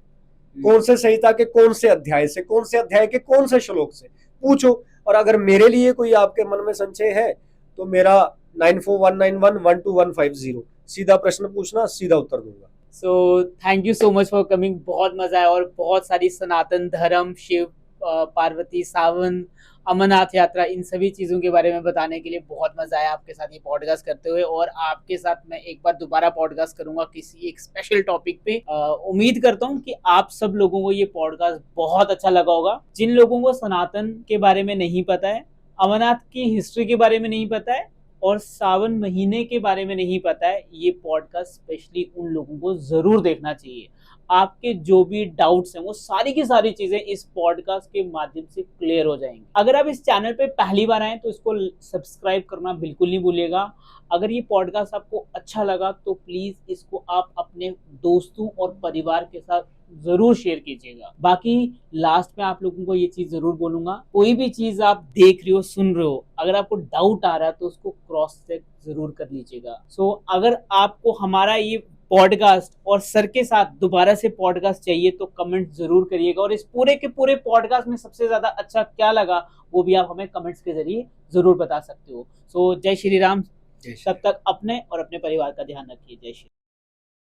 कौन से संहिता के कौन से अध्याय से, कौन से अध्याय के कौन से श्लोक से पूछो। और अगर मेरे लिए कोई आपके मन में संशय है तो मेरा 9419112150 सीधा प्रश्न पूछना, सीधा उत्तर दूंगा। So thank you so much for coming, बहुत मजा आया और बहुत सारी सनातन धर्म, शिव, पार्वती, सावन, अमरनाथ यात्रा, इन सभी चीजों के बारे में बताने के लिए बहुत मजा आया आपके साथ ये पॉडकास्ट करते हुए। और आपके साथ मैं एक बार दोबारा पॉडकास्ट करूंगा किसी एक स्पेशल टॉपिक पे। उम्मीद करता हूँ कि आप सब लोगों को ये पॉडकास्ट बहुत अच्छा लगा होगा। जिन लोगों को सनातन के बारे में नहीं पता है, अमरनाथ की हिस्ट्री के बारे में नहीं पता है और सावन महीने के बारे में नहीं पता है, ये पॉडकास्ट स्पेशली उन लोगों को जरूर देखना चाहिए। आपके जो भी डाउट्स हैं वो सारी की सारी चीजें इस पॉडकास्ट के माध्यम से क्लियर हो जाएंगी। अगर आप इस चैनल पे पहली बार आए तो इसको सब्सक्राइब करना बिल्कुल नहीं भूलिएगा। अगर ये पॉडकास्ट आपको अच्छा लगा तो प्लीज इसको आप अपने दोस्तों और परिवार के साथ जरूर शेयर कीजिएगा। बाकी लास्ट में आप लोगों को ये चीज जरूर बोलूंगा, कोई भी चीज आप देख रहे हो, सुन रहे हो, अगर आपको डाउट आ रहा है तो उसको क्रॉस चेक जरूर कर लीजिएगा। सो अगर आपको हमारा ये पॉडकास्ट और सर के साथ दोबारा से पॉडकास्ट चाहिए तो कमेंट जरूर करिएगा। और इस पूरे के पूरे पॉडकास्ट में सबसे ज्यादा अच्छा क्या लगा वो भी आप हमें कमेंट्स के जरिए जरूर बता सकते हो। सो जय श्री राम। तब तक अपने और अपने परिवार का ध्यान रखिए। जय श्री